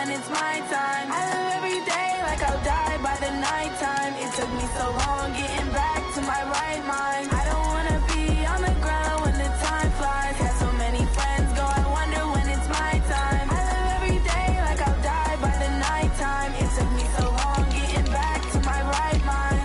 when it's my time. I live every day like I'll die by the nighttime. It took me so long getting back to my right mind. I don't wanna be on the ground when the time flies. Had so many friends go, I wonder when it's my time. I live every day like I'll die by the nighttime. It took me so long getting back to my right mind.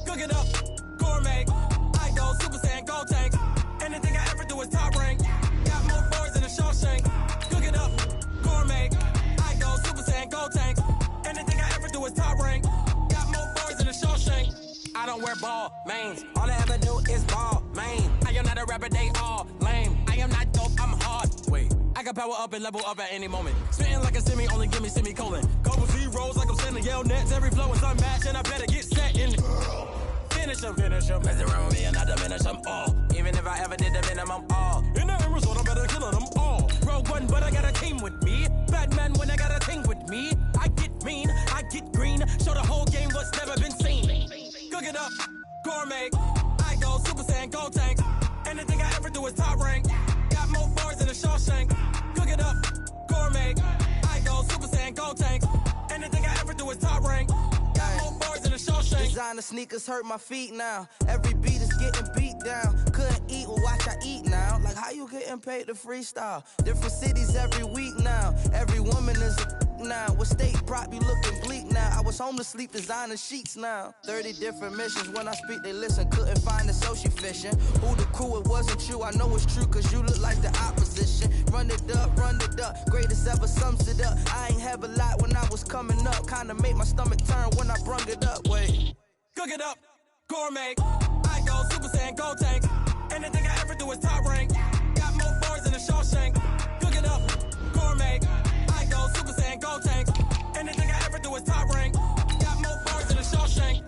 Cook it up, gourmet. I go Super Saiyan, go tank. Anything I ever do is top rank. Got more boys than a Shawshank. Cook it up, gourmet. I go Super Saiyan, go tank. Anything I ever do is top rank. Got more boys than a Shawshank. I don't wear ball mains. All I ever do is ball main. I am not a rapper, they all lame. I am not dope, I'm hard. Wait, I can power up and level up at any moment. Spitting like a semi, only give me semicolon. Couple zeros like I'm sending yell nets. Every flow is unmatched and I better get set in. Finish them. Mess around with me and I diminish them all. Even if I ever did the minimum all. In the Arizona, I'm better killing them all. Rogue One, but I got a team with me. Batman when I got a team with me. I get mean, I get green. Show the whole game what's never been seen. Cook it up, gourmet. I go Super Saiyan, go tank. Anything I ever do is top rank. Got more boys than a Shawshank. Cook it up, gourmet. I go Super Saiyan, go tank. Anything I ever do is top rank. Got more boys than a Shawshank. Designer sneakers hurt my feet now. Every beat is getting beat down. Couldn't eat, well watch I eat now. Like how you getting paid to freestyle? Different cities every week now. Every woman is a now. What state prop you looking bleak now? I was home to sleep designer sheets now. 30 different missions. When I speak they listen. Couldn't find the social fishing. Who the crew, it wasn't you. I know it's true cause you look like the opposition. Run it up. Greatest ever sums it up. I ain't have a lot when I was coming up. Kinda made my stomach turn when I brung it up. Wait. Cook it up, gourmet. I go Super Saiyan, go tank. Anything I ever do is top rank. Got more boys than a Shawshank. Cook it up, gourmet. I go Super Saiyan, go tank. Anything I ever do is top rank. Got more boys than a Shawshank.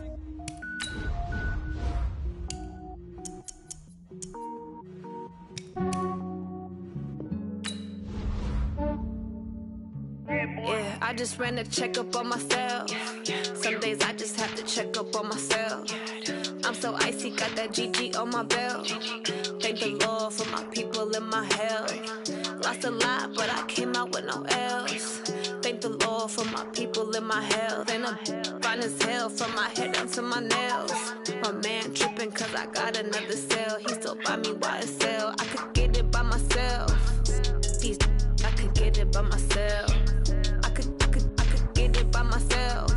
Yeah, I just ran a checkup on myself. Some days I just have to check up on myself. I'm so icy, got that GG on my belt. Thank the Lord for my people in my health. Lost a lot, but I came out with no L's. Thank the Lord for my people in my health. And I'm fine as hell from my head down to my nails. My man tripping cause I got another cell. He still buy me YSL. I could get it by myself. These I could get it by myself. I could get it by myself.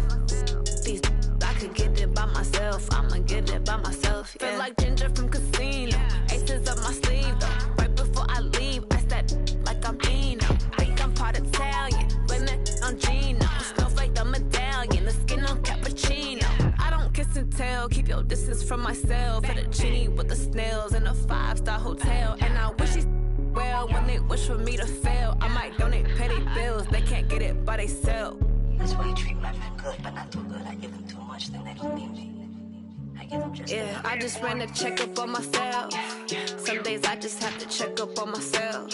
These I could get it by myself. I'ma get it by myself. Yeah. Feel like Ginger from Casino. Aces up my sleeve though. Right before I leave, I step like I'm Dino. Think I'm part Italian, blame it on Gino. Snowflake the medallion, the skin on cappuccino. I don't kiss and tell, keep your distance from myself. Fettuccine with the snails in a 5-star hotel. And I wish he's well when they wish for me to fail. I might donate, pay their bills, they can't get it by they self. That's why you treat women good, but not too good. I give them too much, then they don't need me. I give them just yeah, I just ran a checkup on myself. Some days I just have to check up on myself.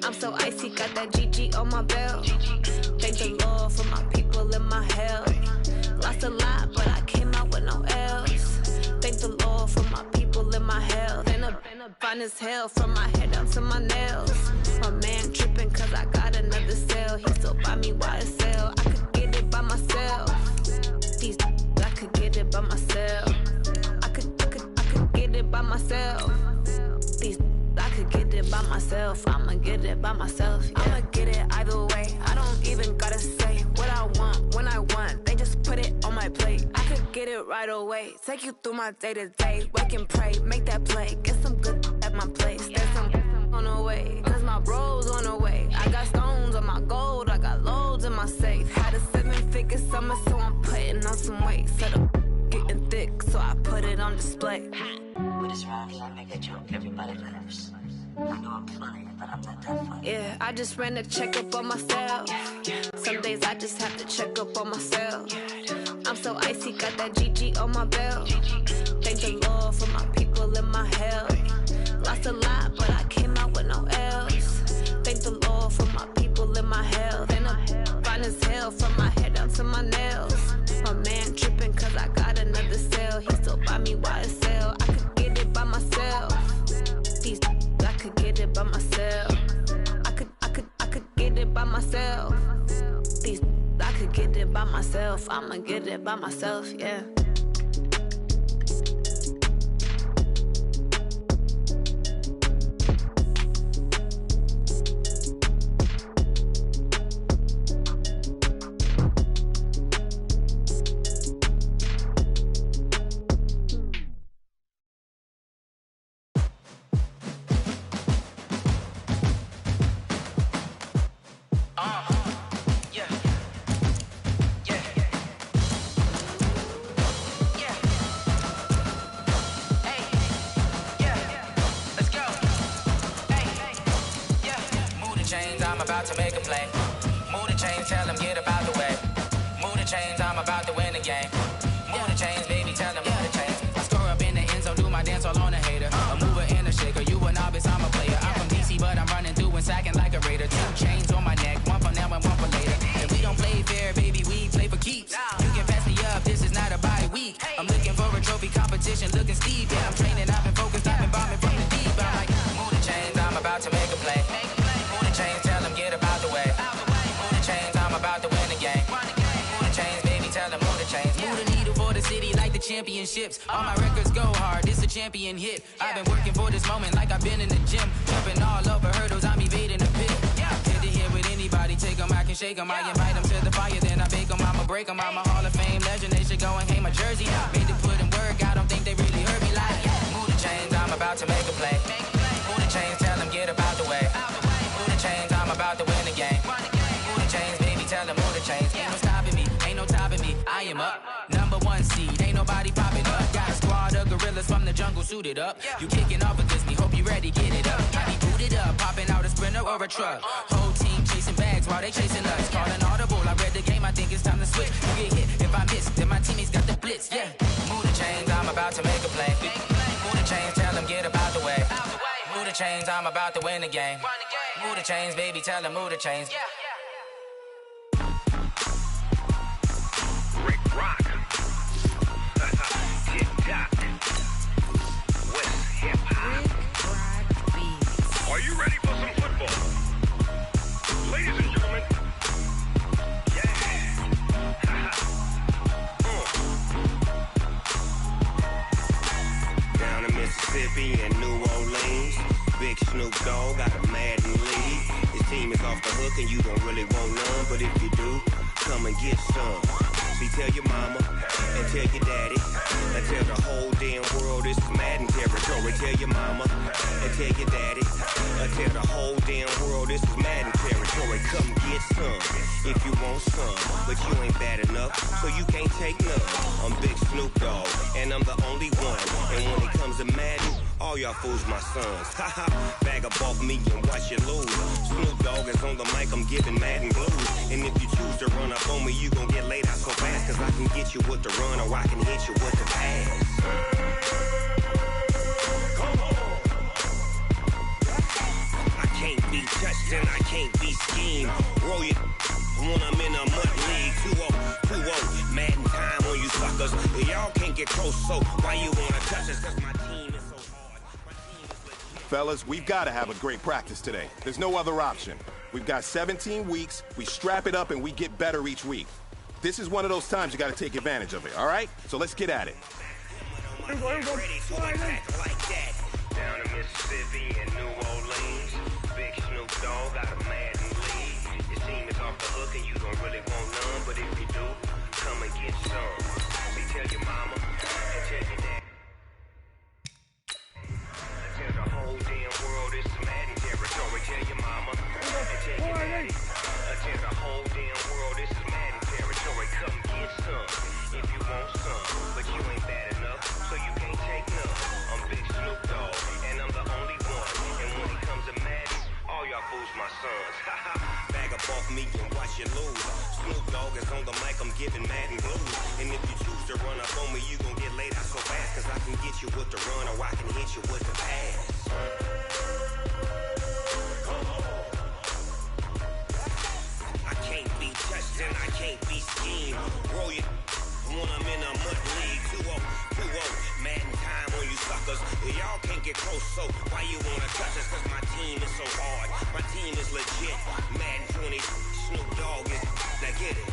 I'm so icy, got that GG on my belt. Thank the Lord for my people in my health. Lost a lot, but I came out with no L's. Thank the Lord for my people in my health. And I'm fine as hell from my head down to my nails. My man tripping cause I got another cell. He still buy me YSL. I could get it by myself. These I could get it by myself. I could get it by myself. These I could get it by myself. I'ma get it by myself. Yeah. I'ma get it either way. I don't even gotta say what I want when I want. They just put it on my plate. I could get it right away. Take you through my day to day. Wake and pray, make that play. Get some good at my place. There's some on the way. Cause my bros on the way. I got stones on my gold. I got loads in my safe. Had a 7-figure summer, so I'm putting on some weight. Set up getting thick, so I put it on display. What is wrong is I make a joke, everybody laughs. I know I'm funny, but I'm not that funny. Yeah, I just ran a checkup on myself. Some days I just have to check up on myself. I'm so icy, got that GG on my belt. Thank the Lord for my people and my health. Lost a lot, but I came out with no else. Thank the Lord for my people and my health. And I'm fine as hell from my head down to my nails. My man tripping cause I got another sale. He still buy me YSL. I could get it by myself. These I could get it by myself. I could get it by myself. These I could get it by myself. I'ma get it by myself, yeah. To make a play. Move the chains, tell them get about the way. Move the chains, I'm about to win the game. Move the chains, baby, tell them move the chains. I score up in the end zone, do my dance all on a hater. A mover and a shaker, you a novice, I'm a player. I'm from DC, but I'm running through and sacking like a raider. 2 chains on my neck, one for now and one for later. And we don't play fair, baby, we play for keeps. You can pass me up, this is not a bye week. I'm looking for a trophy competition, looking steep. Yeah, I'm training, I've been focused, I've been bombing from the deep. I'm like, move the chains, I'm about to make a play. Move the chains, tell them get about the way. Move the chains, I'm about to win the game. Move the chains, baby, tell them move the chains. Move the needle for the city like the championships. All my records go hard, this a champion hit. I've been working for this moment like I've been in the gym. Jumping all over hurdles, I'm evading the pit. Get to here with anybody, take them, I can shake them. I invite them to the fire, then I bake them, I'ma break them. I'm a Hall of Fame legend, they should go and hang my jersey. Made to put in work, I don't think they really heard me like, move the chains, I'm about to make a play. Move the chains, tell them get about the way. Move the chains, I'm about to win the game. Move the chains, baby, tell them move the chains. Ain't no stopping me, ain't no topping me. I am up, #1 seed, ain't nobody popping up. Got a squad of gorillas from the jungle suited up. You kicking off with this, me hope you ready, get it up. I be booted up, popping out a Sprinter or a truck. Whole team chasing bags while they chasing us. Call an audible, I read the game, I think it's time to switch. You get hit, if I miss, then my teammates got the blitz, yeah. Move the chains, I'm about to make a play. Move the chains, tell them get about the way. Move the chains, I'm about to win the game. Move the chains, baby, tell them move the chains. Rick Rock. Tick-tock. West hip-hop. Are you ready for some football? Ladies and gentlemen. Yeah. Down in Mississippi and New Orleans, Big Snoop Dogg got a Madden lead. His team is off the hook and you don't really want none, but if you do, come and get some. See, tell your mama and tell your daddy and tell the whole damn world this is Madden territory. Tell your mama and tell your daddy and tell the whole damn world this is Madden territory. Come get some if you want some, but you ain't bad enough, so you can't take none. I'm Big Snoop Dogg and I'm the only one. And when it comes to Madden, all y'all fools my sons. Haha, bag up off me and watch you lose. Snoop Dogg is on the mic, I'm giving Madden blues. And if you choose to run up on me, you gon' get laid out so fast. Cause I can get you with the run or I can hit you with the pass. Come on. I can't be touched and I can't be schemed. Roll it when I'm in a mud league. 2-0, Madden time on you suckers. Y'all can't get close, so why you wanna touch us? Cause my team is so hard. My team is legit. Fellas, we've got to have a great practice today. There's no other option. We've got 17 weeks, we strap it up and we get better each week. This is one of those times you got to take advantage of it, all right? So let's get at it. Ready to attack like that. Down in Mississippi and New Orleans, Big Snoop Dogg got a Madden lead. Your team is off the hook and you don't really want none, but if you do, come and get some. See, tell your mama and tell your dad. Tell the whole damn world it's Madden territory. Tell your mama and tell your daddy. Tell the whole damn world this is Madden territory. Come get some if you want some, but you ain't bad enough, so you can't take none. I'm Big Snoop Dogg and I'm the only one. And when it comes to Madden, all y'all fools my sons. Bag up off me and watch you lose. Dogg is on the mic, I'm giving mad and blues. And if you choose to run up on me, you gon' get laid out so fast. Cause I can get you with the run or I can hit you with the pass. I can't be touched and I can't be schemed. Roll you when I'm in a mud league. 2-0, mad in time on you suckers. Y'all can't get close, so why you wanna touch us? Cause my team is so hard, my team is legit. Mad 20, Snoop Dogg is, now get it.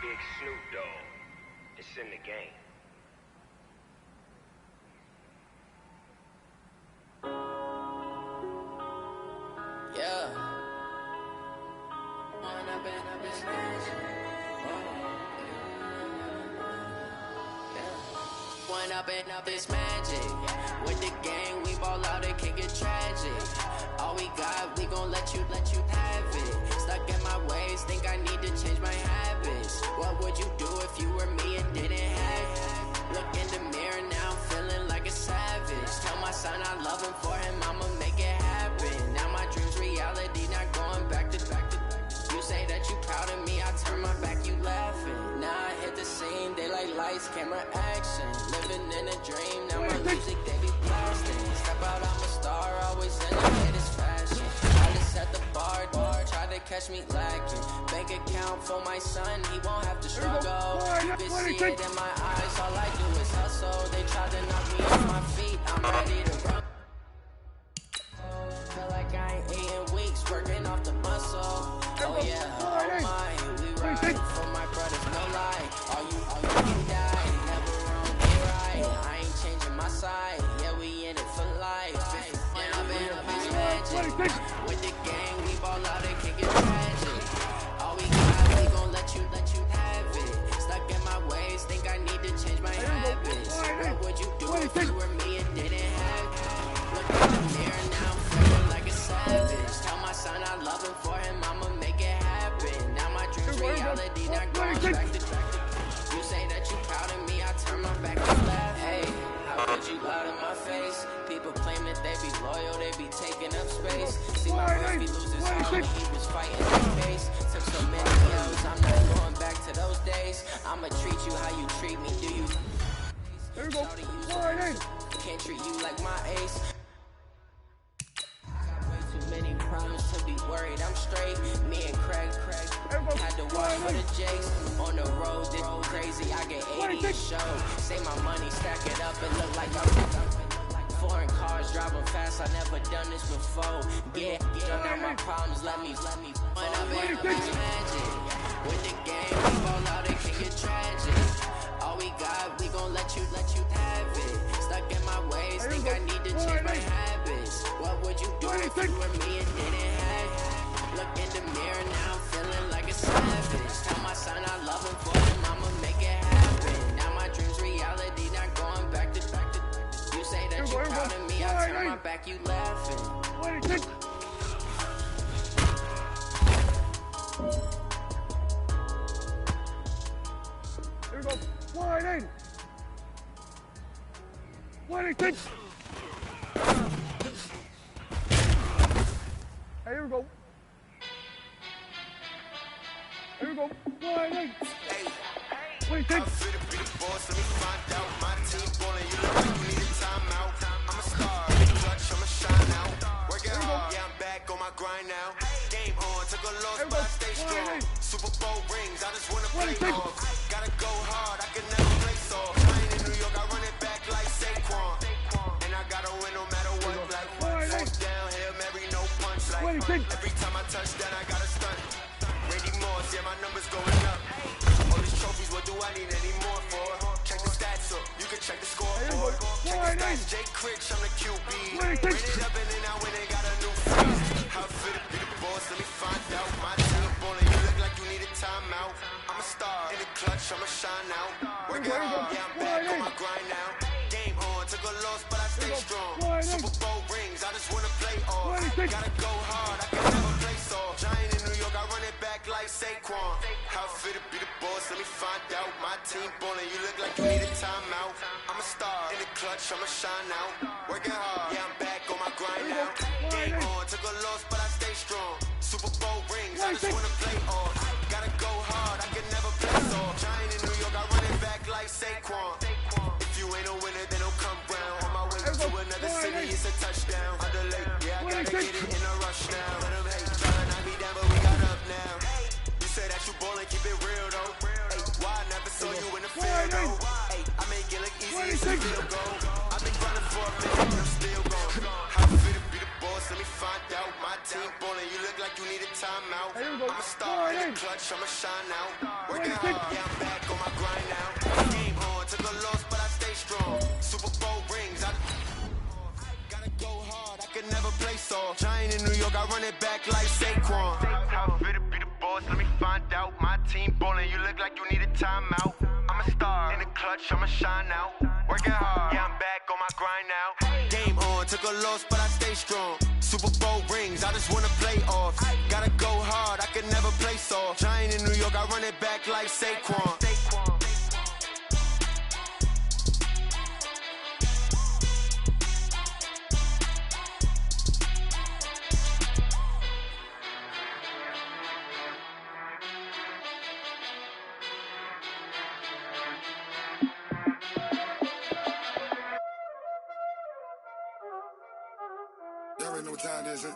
Big Snoop Dogg, it's in the game. Yeah. One up and up this magic. With the gang, we ball out, it can get tragic. All we got, we gon' let you have it. Stuck in my ways, think I need to change my habits. What would you do if you were me and didn't have it? Look in the mirror now, I'm feeling like a savage. Tell my son I love him, for him I'ma make it happen. Now my dream's reality, not going back to. You say that you proud of me, I turn my back, you laughing. Now I hit the scene, they like lights, camera, action. Living in a dream, now my music, they be blasting. Step out, I'm a star, always in the latest fashion. I just set the bar, try to catch me lacking. Bank account for my son, he won't have to struggle. You can see it in my eyes, all I do is hustle. They try to knock me off my feet, I'm ready to run. Feel like I ain't eating weeks, working off the muscle. Oh yeah, oh my, we ride for my brothers, no lie. All you can die, never wrong, get right. I ain't changing my side, yeah, we in it for life. And I've been up his magic. With the gang, we ball out, it can get tragic. All we got, we gon' let you have it. Stuck in my ways, think I need to change my habits. What would you do if you were me and didn't have it? Look in the mirror now, I'm feeling like a savage. Tell my son I love him, for him I'ma make it happen. Now my dream's reality, not going back to. You say that you proud of me, I turn my back and laugh. Hey, how could you lie to my face? People claim that they be loyal, they be taking up space. See my boys be losing sound when he was fighting their case. Took so many L's, I'm not going back to those days. I'ma treat you how you treat me, do you? There you go. Can't treat you like my ace. Too many problems to be worried, I'm straight. Me and Craig had to watch for the Jakes. On the road, they go crazy, I get 80 a show. Say my money, stack it up, and look like I'm foreign cars, driving fast, I never done this before. Get on my problems, let me when I'm in magic. With the game, we ball out, it can get tragic. All we got, we gon' let you have it. Stuck in my ways, think I need to change my habits. What would you do if you were me and didn't have it? Look in the mirror now, I'm feeling like a savage. Tell my son I love him, for him I'ma make it happen. Now my dream's reality, not going back to. You say that you're proud of me, I turn my back, you laughing. Here we go. Wide in. Wide in. Hey, here we go. Here we go. Wide in. Wait, I'm fit to be the boss, let me find out. My team ballin', you look like you need a timeout. I'm a star, in the clutch, I'ma shine out. Working hard, yeah, I'm back on my grind now. Game on, took a loss, but I stay strong. Super Bowl rings, I just wanna play off. Gotta go hard, I can never play soft. I ain't in New York, I run it back like Saquon. And I gotta win no matter what. Like, fourth down, Hail Mary, no punch. Like, every time I touch that, I gotta stunt. Randy Moss, yeah, my numbers going up. All these trophies, what do I need any more for? Check the stats up, you can check the scoreboard. Check the stats, Jake Critch, I'm the QB. Ran it up and then I went and got a new freeze. How fit to be the boss, let me find out. My team ballin', you look like you need a timeout. I'm a star, in the clutch, I'ma shine out. Working hard, yeah, I'm back on my grind now. Game on, took a loss, but I stay strong. Super Bowl rings, I just wanna play off. Gotta go hard, I can never play soft. Giant in New York, I run it back like Saquon. How fit to be the boss, let me find out. My team ballin', you look like you need a timeout. I'm a star, the clutch, I'ma shine out. Working hard, yeah, I'm back on my grind now. Game on, took a loss, but I stay strong. Super Bowl rings, I just wanna play off. Gotta go hard, I can never play soft. Giant in New York, I run it back like Saquon. If you ain't a winner, then don't come round. On my way to another city, it's a touchdown. Underlay, yeah, I gotta get it in a rush now. Let them hate, try to knock me down, but we got up now. You say that you ballin', keep it real though. Hey, why I never saw you in the field though? Hey, I make it look easy, it's a field goal. I've been grinding for a minute, I'm still going. How fit to be the boss, let me find out. My team ballin', you look like you need a timeout. I'ma start in the clutch, I'ma shine out. Working hard, yeah, I'm back on my grind now. Game on, took a loss, but I stay strong. Super Bowl rings, I gotta go hard, I can never play soft. Giant in New York, I run it back like Saquon. How fit to be the boss, let me find out. My team ballin', you look like you need a timeout. I'm a star in the clutch, I'ma shine out. Working hard, yeah, I'm back on my grind now. Game on, took a loss, but I stay strong. Super Bowl rings, I just wanna play off. Gotta go hard, I can never play soft. Giant in New York, I run it back like Saquon. Y'all already know what time it is, huh?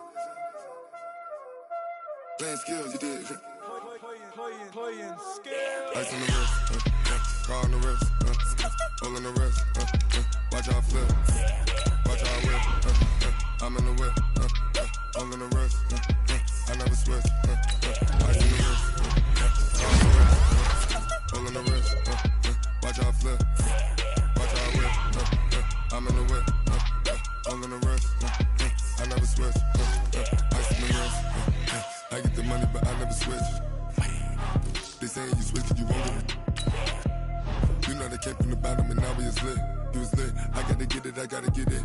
Playing skills, you did. Playing skills. Ice on the wrist, car on the wrist, hole in the wrist, watch how I flip, watch how I whip, I'm in the whip, hole in the wrist, I never switch, ice in the wrist, car on the wrist, hole in the wrist, watch how I flip, watch how I whip, I'm in the whip, hole in the wrist, I never switch, ice in the wrist, I get the money but I never switch. They saying you switch it, you won't get it. You know they came from the bottom and now we is lit. You was lit, I gotta get it, I gotta get it.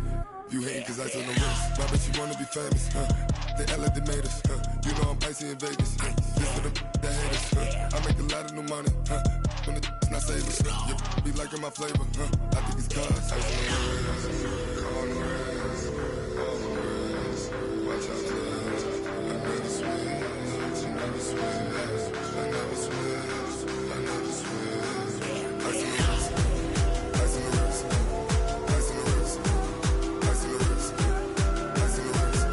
You hating cause ice on the wrist. Why bet you wanna be famous, They Ella they made us, You know I'm icy in Vegas, This for the that hate us, I make a lot of new money, When the not savers, You be liking my flavor, I think it's cause ice on the wrist, on the wrist, on the wrist. Watch out, I never switch, I never switch. I never switch, I never switch. Ice in the wrist, ice in the wrist, ice in the wrist, ice in the wrist, ice in the wrist,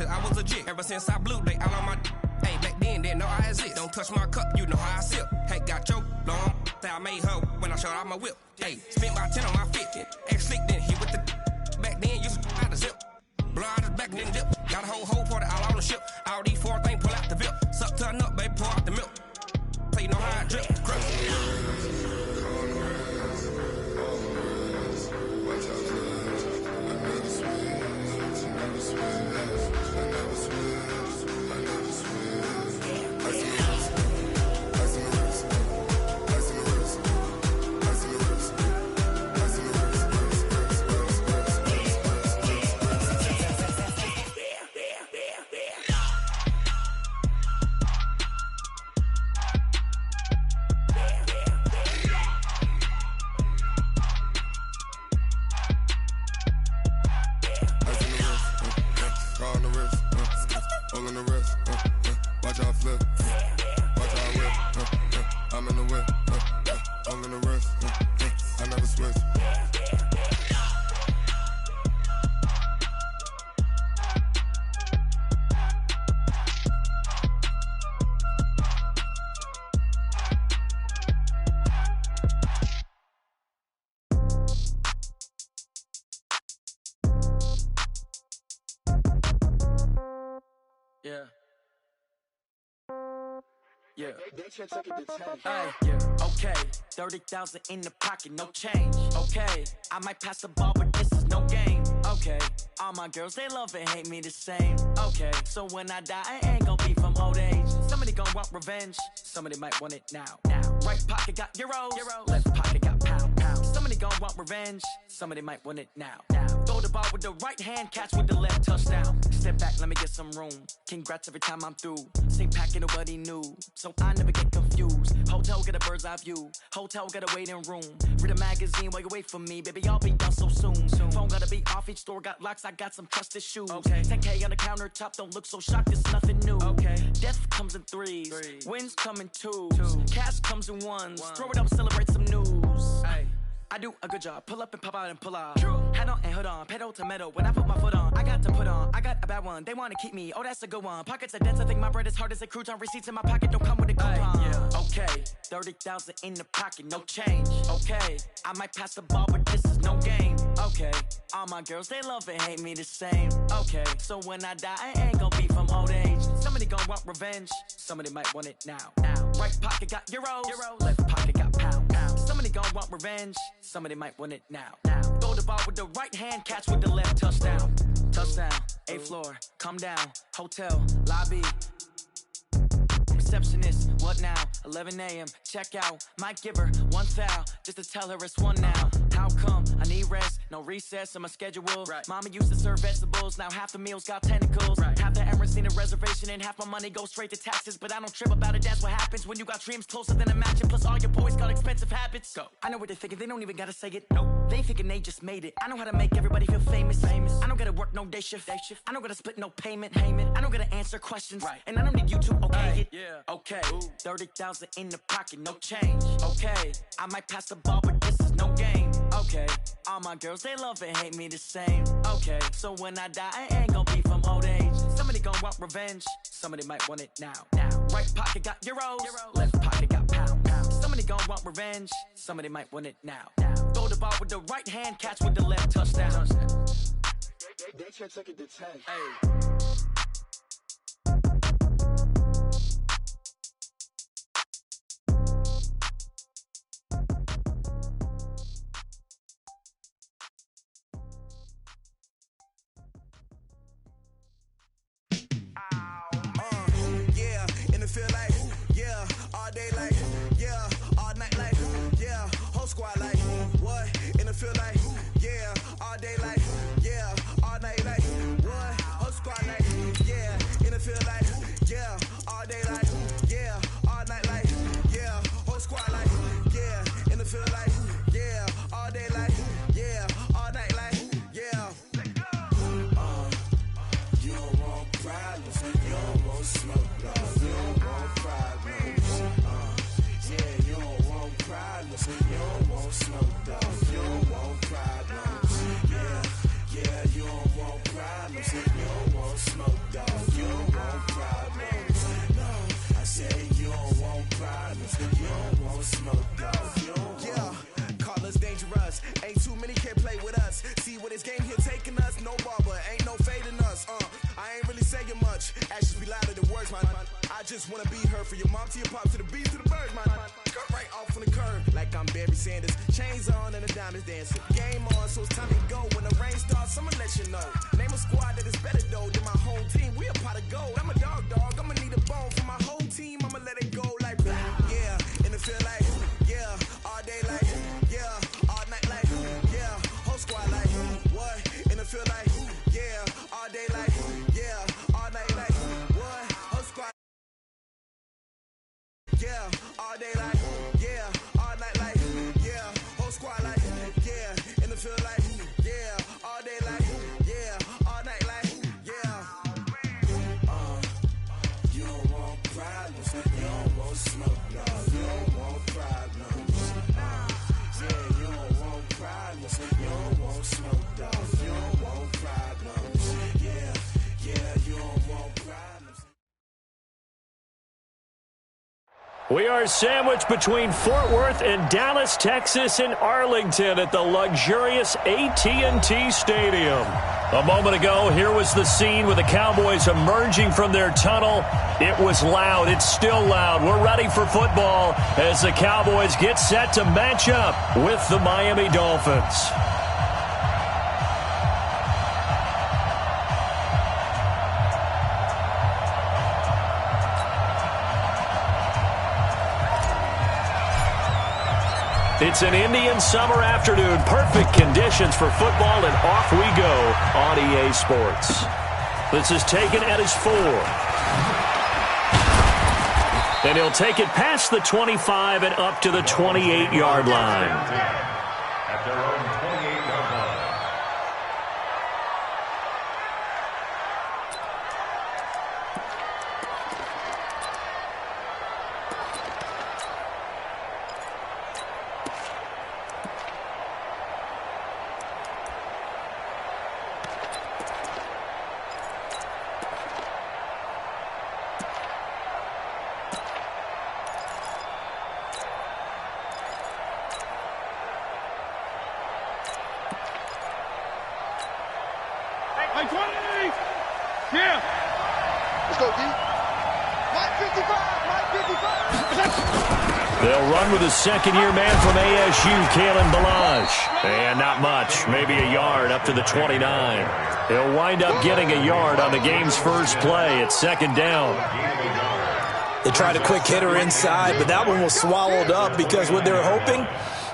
I was legit. Ever since I blew, they all on my hey, back then, didn't know I exist. Don't touch my cup, you know how I sip. Hey, got your long, say I made her when I showed out my whip. Hey, spent about 10 on my fit. Ex slick, then hit with the back then, used to out the zip. Blow out his back, then dip. Got a whole party all on the ship. All these four things, pull out the VIP. Suck to a nut, baby, pour out the milk. So you know how I drip. Yeah. Yeah. Hey, yeah. Okay. 30,000 in the pocket, no change. Okay. I might pass the ball, but this is no game. Okay, all my girls, they love and hate me the same. Okay, so when I die, I ain't gon' be from old age. Somebody gon' want revenge, somebody might want it now. Right pocket got euros, left pocket got pound. Somebody gon' want revenge, somebody might want it now. Throw the ball with the right hand, catch with the left, touchdown. Step back, let me get some room. Congrats every time I'm through. Same packet, nobody knew, so I never get confused. Hotel get a bird's eye view, hotel got a waiting room. Read a magazine while you wait for me, baby, I'll be done so soon. Phone gotta be off, each store got locks, I got some trusted shoes. 10K on the countertop, don't look so shocked, it's nothing new. Death comes in threes, wins come in twos, cash comes in ones. Throw it up, celebrate some news. I do a good job, pull up and pop out and pull out. Head on and hood on, pedal to metal. When I put my foot on, I got to put on. I got a bad one, they wanna keep me. Oh, that's a good one. Pockets are dense, I think my bread is hard as a crouton. Receipts in my pocket don't come with a coupon. Okay, 30,000 in the pocket, no change. Okay, I might pass the ball, but this is no game. Okay, all my girls, they love and hate me the same. Okay, so when I die, I ain't gon' be from old age. Somebody gon' want revenge, somebody might want it now. Right pocket got euros, left pocket got pound. Somebody gon' want revenge, somebody might want it now. Throw the ball with the right hand, catch with the left, touchdown. Touchdown, 8th floor, come down, hotel, lobby. Receptionist, what now? 11 a.m. check out. Might give her one foul just to tell her it's one now. How come? I need rest, no recess in my schedule. Mama used to serve vegetables, now half the meals got tentacles. Half the errands need a reservation and half my money goes straight to taxes. But I don't trip about it, that's what happens when you got dreams closer than a mansion. Plus all your boys got expensive habits. Go. I know what they're thinking, they don't even gotta say it. Nope. They thinking they just made it. I know how to make everybody feel famous. I don't gotta work no day shift. I don't gotta split no payment. I don't gotta answer questions. And I don't need you to okay it. Okay, 30,000 in the pocket, no change. Okay, I might pass the ball, but this is no game. Okay, all my girls, they love and hate me the same. Okay, so when I die, I ain't gon' be from old age. Somebody gon' want revenge, somebody might want it now. Right pocket got euros, left pocket got pound. Somebody gon' want revenge, somebody might want it now. Throw the ball with the right hand, catch with the left, touchdown. They can't take it to 10. Feel like, yeah, all day like, yeah, all night like, yeah, whole squad like, what? In the field like, yeah, all day like, yeah, all night like, what? Whole squad like, yeah, in the field like, yeah, all day like, yeah, all night like, yeah, whole squad like, yeah, in the field like, yeah, all day like, yeah, all night like, yeah. You don't want problems, you don't want smoke, you don't want problems. Yeah, you don't want problems, you don't want smoke, you don't want problems. Yeah, you don't want problems, you don't want smoke, you don't want problems. No, I said you don't want problems, you don't want smoke, you don't want. Yeah, call us dangerous. Ain't too many can play with us. See where this game here taking us. No barber, ain't no fading us. I ain't really saying much. Actions be louder than words, man. I just wanna be heard from your mom to your pop to the beat to the birds, man. Cut right off on the curve, like I'm Barry Sanders. Chains on and the diamonds dancing. Game on, so it's time to go. When the rain starts, I'ma let you know. Name a squad that is better though than my home team. We a pot of gold. I'm a dog. I'ma need a bone for my whole team. I'ma let it go like blah. Yeah, in the feel like, yeah, all day like, yeah, all night like, yeah, whole squad like, what? In the feel like, yeah, all day like, yeah, all night like, what? Whole squad. Yeah, all day like, yeah, all night like, yeah, whole squad like, yeah, in the field like, yeah, all day like, yeah, all night like, yeah. You don't want problems, you don't want smoke, you don't want problems. Yeah, you don't want problems, you don't want smoke, you don't want problems. Yeah, you don't want problems. We are sandwiched between Fort Worth and Dallas, Texas, and Arlington at the luxurious AT&T Stadium. A moment ago, here was the scene with the Cowboys emerging from their tunnel. It was loud. It's still loud. We're ready for football as the Cowboys get set to match up with the Miami Dolphins. It's an Indian summer afternoon. Perfect conditions for football, and off we go on EA Sports. This is taken at his 4. And he'll take it past the 25 and up to the 28-yard line. At their own 28-yard line. They'll run with a second-year man from ASU, Kalen Balazs. And not much, maybe a yard up to the 29. He'll wind up getting a yard on the game's first play. It's second down. They tried a quick hitter inside, but that one was swallowed up because what they're hoping,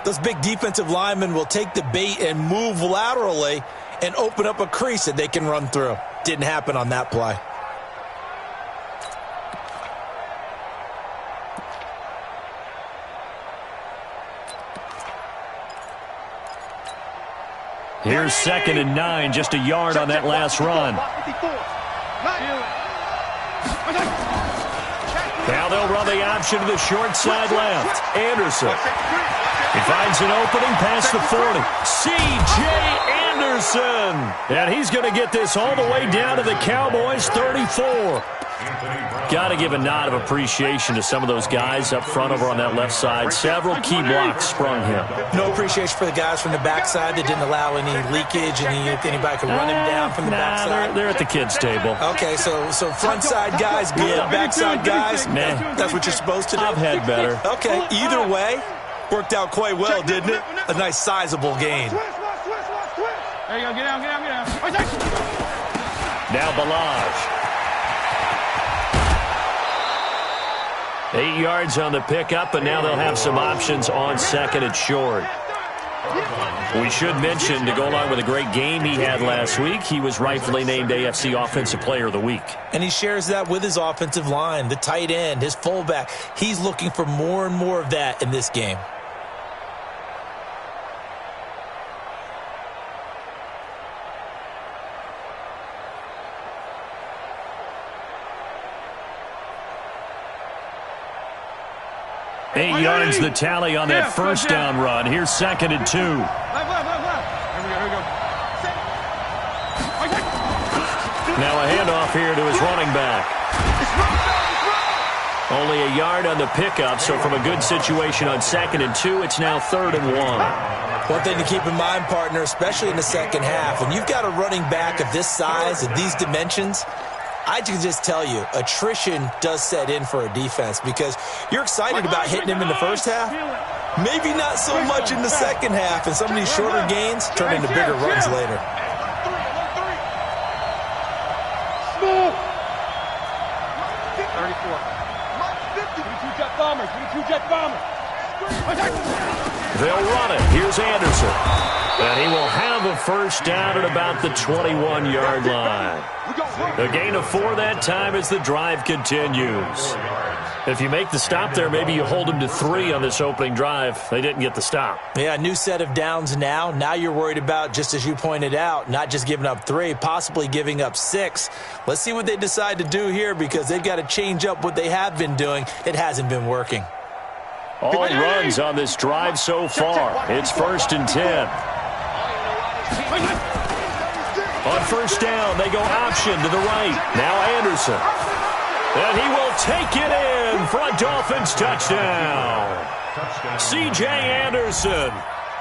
those big defensive linemen will take the bait and move laterally and open up a crease that they can run through. Didn't happen on that play. Here's 2nd and 9, just a yard on that last run. Now they'll run the option to the short side left. Anderson. He finds an opening past the 40. C.J. Anderson. And he's going to get this all the way down to the Cowboys' 34. Got to give a nod of appreciation to some of those guys up front over on that left side. Several key blocks sprung him. No appreciation for the guys from the backside that didn't allow any leakage, and anybody could run him down from the backside. They're at the kids' table. Okay, so front side guys, good, backside guys, that's what you're supposed to do? I've had better. Okay, either way, worked out quite well, didn't it? A nice sizable gain. There you go, get down. Now Balazs. 8 yards on the pickup, and now they'll have some options on 2nd and short. We should mention, to go along with a great game he had last week, he was rightfully named AFC Offensive Player of the Week. And he shares that with his offensive line, the tight end, his fullback. He's looking for more and more of that in this game. Eight yards the tally on that first down run. Here's 2nd and 2. Left. Here we go. Now a handoff here to his running back. Only a yard on the pickup, so from a good situation on 2nd and 2, it's now 3rd and 1. One thing to keep in mind, partner, especially in the second half, when you've got a running back of this size, of these dimensions, I can just tell you, attrition does set in for a defense because you're excited about hitting him in the first half. Maybe not so much in the second half, and some of these shorter gains turn into bigger runs later. They'll run it. Here's Anderson. And he will have a first down at about the 21-yard line. A gain of 4 that time as the drive continues. If you make the stop there, maybe you hold them to 3 on this opening drive. They didn't get the stop. Yeah, new set of downs now. Now you're worried about, just as you pointed out, not just giving up 3, possibly giving up 6. Let's see what they decide to do here because they've got to change up what they have been doing. It hasn't been working. All runs on this drive so far. It's 1st and 10. On first down, they go option to the right. Now Anderson. And he will take it in for a Dolphins touchdown. C.J. Anderson,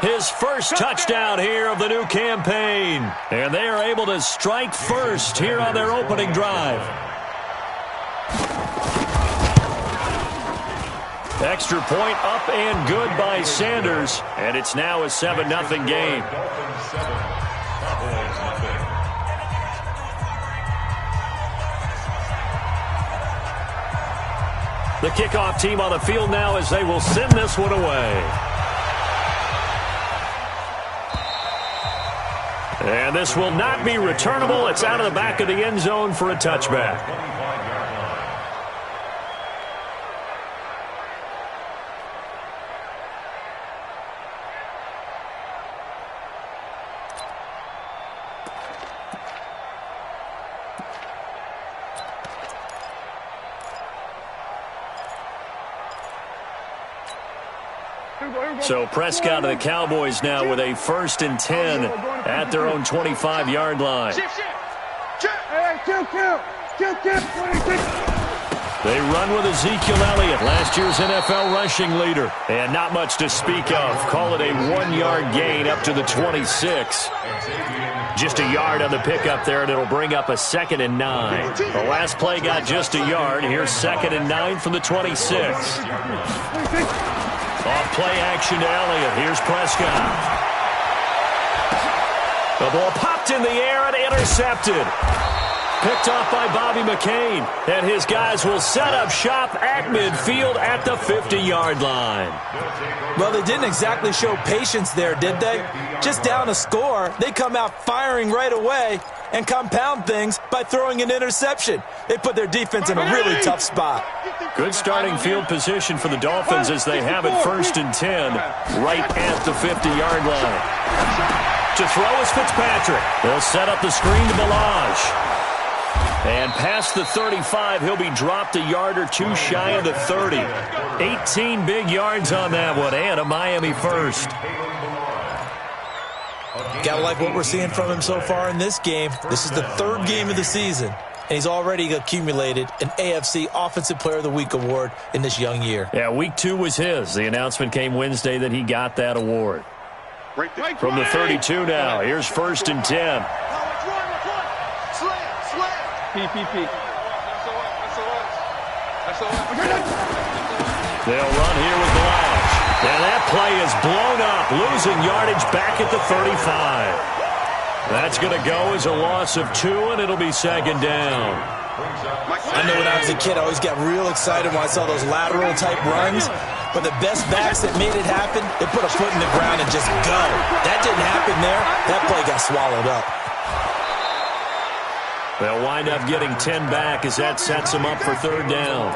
his first touchdown here of the new campaign. And they are able to strike first here on their opening drive. Extra point up and good by Sanders. And it's now a 7-0 game. The kickoff team on the field now as they will send this one away. And this will not be returnable. It's out of the back of the end zone for a touchback. So Prescott of the Cowboys now with a 1st and 10 at their own 25-yard line. They run with Ezekiel Elliott, last year's NFL rushing leader. And not much to speak of. Call it a 1-yard gain up to the 26. Just a yard on the pickup there, and it'll bring up a 2nd and 9. The last play got just a yard. Here's 2nd and 9 from the 26. Off play action to Elliott. Here's Prescott. The ball popped in the air and intercepted. Picked off by Bobby McCain. And his guys will set up shop at midfield at the 50-yard line. Well, they didn't exactly show patience there, did they? Just down a score, they come out firing right away and compound things by throwing an interception. They put their defense in a really tough spot. Good starting field position for the Dolphins as they have it 1st and 10 right at the 50-yard line. To throw is Fitzpatrick. They'll set up the screen to Balazs. And past the 35, he'll be dropped a yard or two shy of the 30. 18 big yards on that one, and a Miami first. Gotta like what we're seeing from him so far in this game. This is the 3rd game of the season, and he's already accumulated an AFC Offensive Player of the Week award in this young year. Yeah, week 2 was his. The announcement came Wednesday that he got that award. From the 32 now, here's 1st and 10. They'll run here with Balazs. And that play is blown up, losing yardage back at the 35. That's going to go as a loss of 2, and it'll be 2nd down. I know when I was a kid, I always got real excited when I saw those lateral-type runs. But the best backs that made it happen, they put a foot in the ground and just go. That didn't happen there. That play got swallowed up. They'll wind up getting 10 back as that sets them up for 3rd down.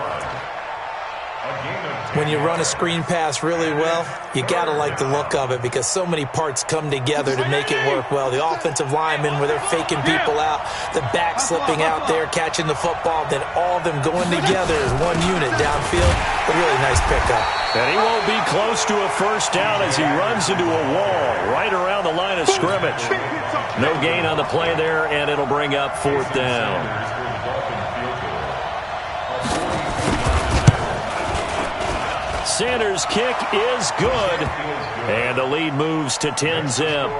When you run a screen pass really well, you got to like the look of it because so many parts come together to make it work well. The offensive linemen where they're faking people out, the back slipping out there, catching the football, then all of them going together as one unit downfield. A really nice pickup. And he won't be close to a 1st down as he runs into a wall right around the line of scrimmage. No gain on the play there, and it'll bring up 4th down. Sanders' kick is good, and the lead moves to 10-zip.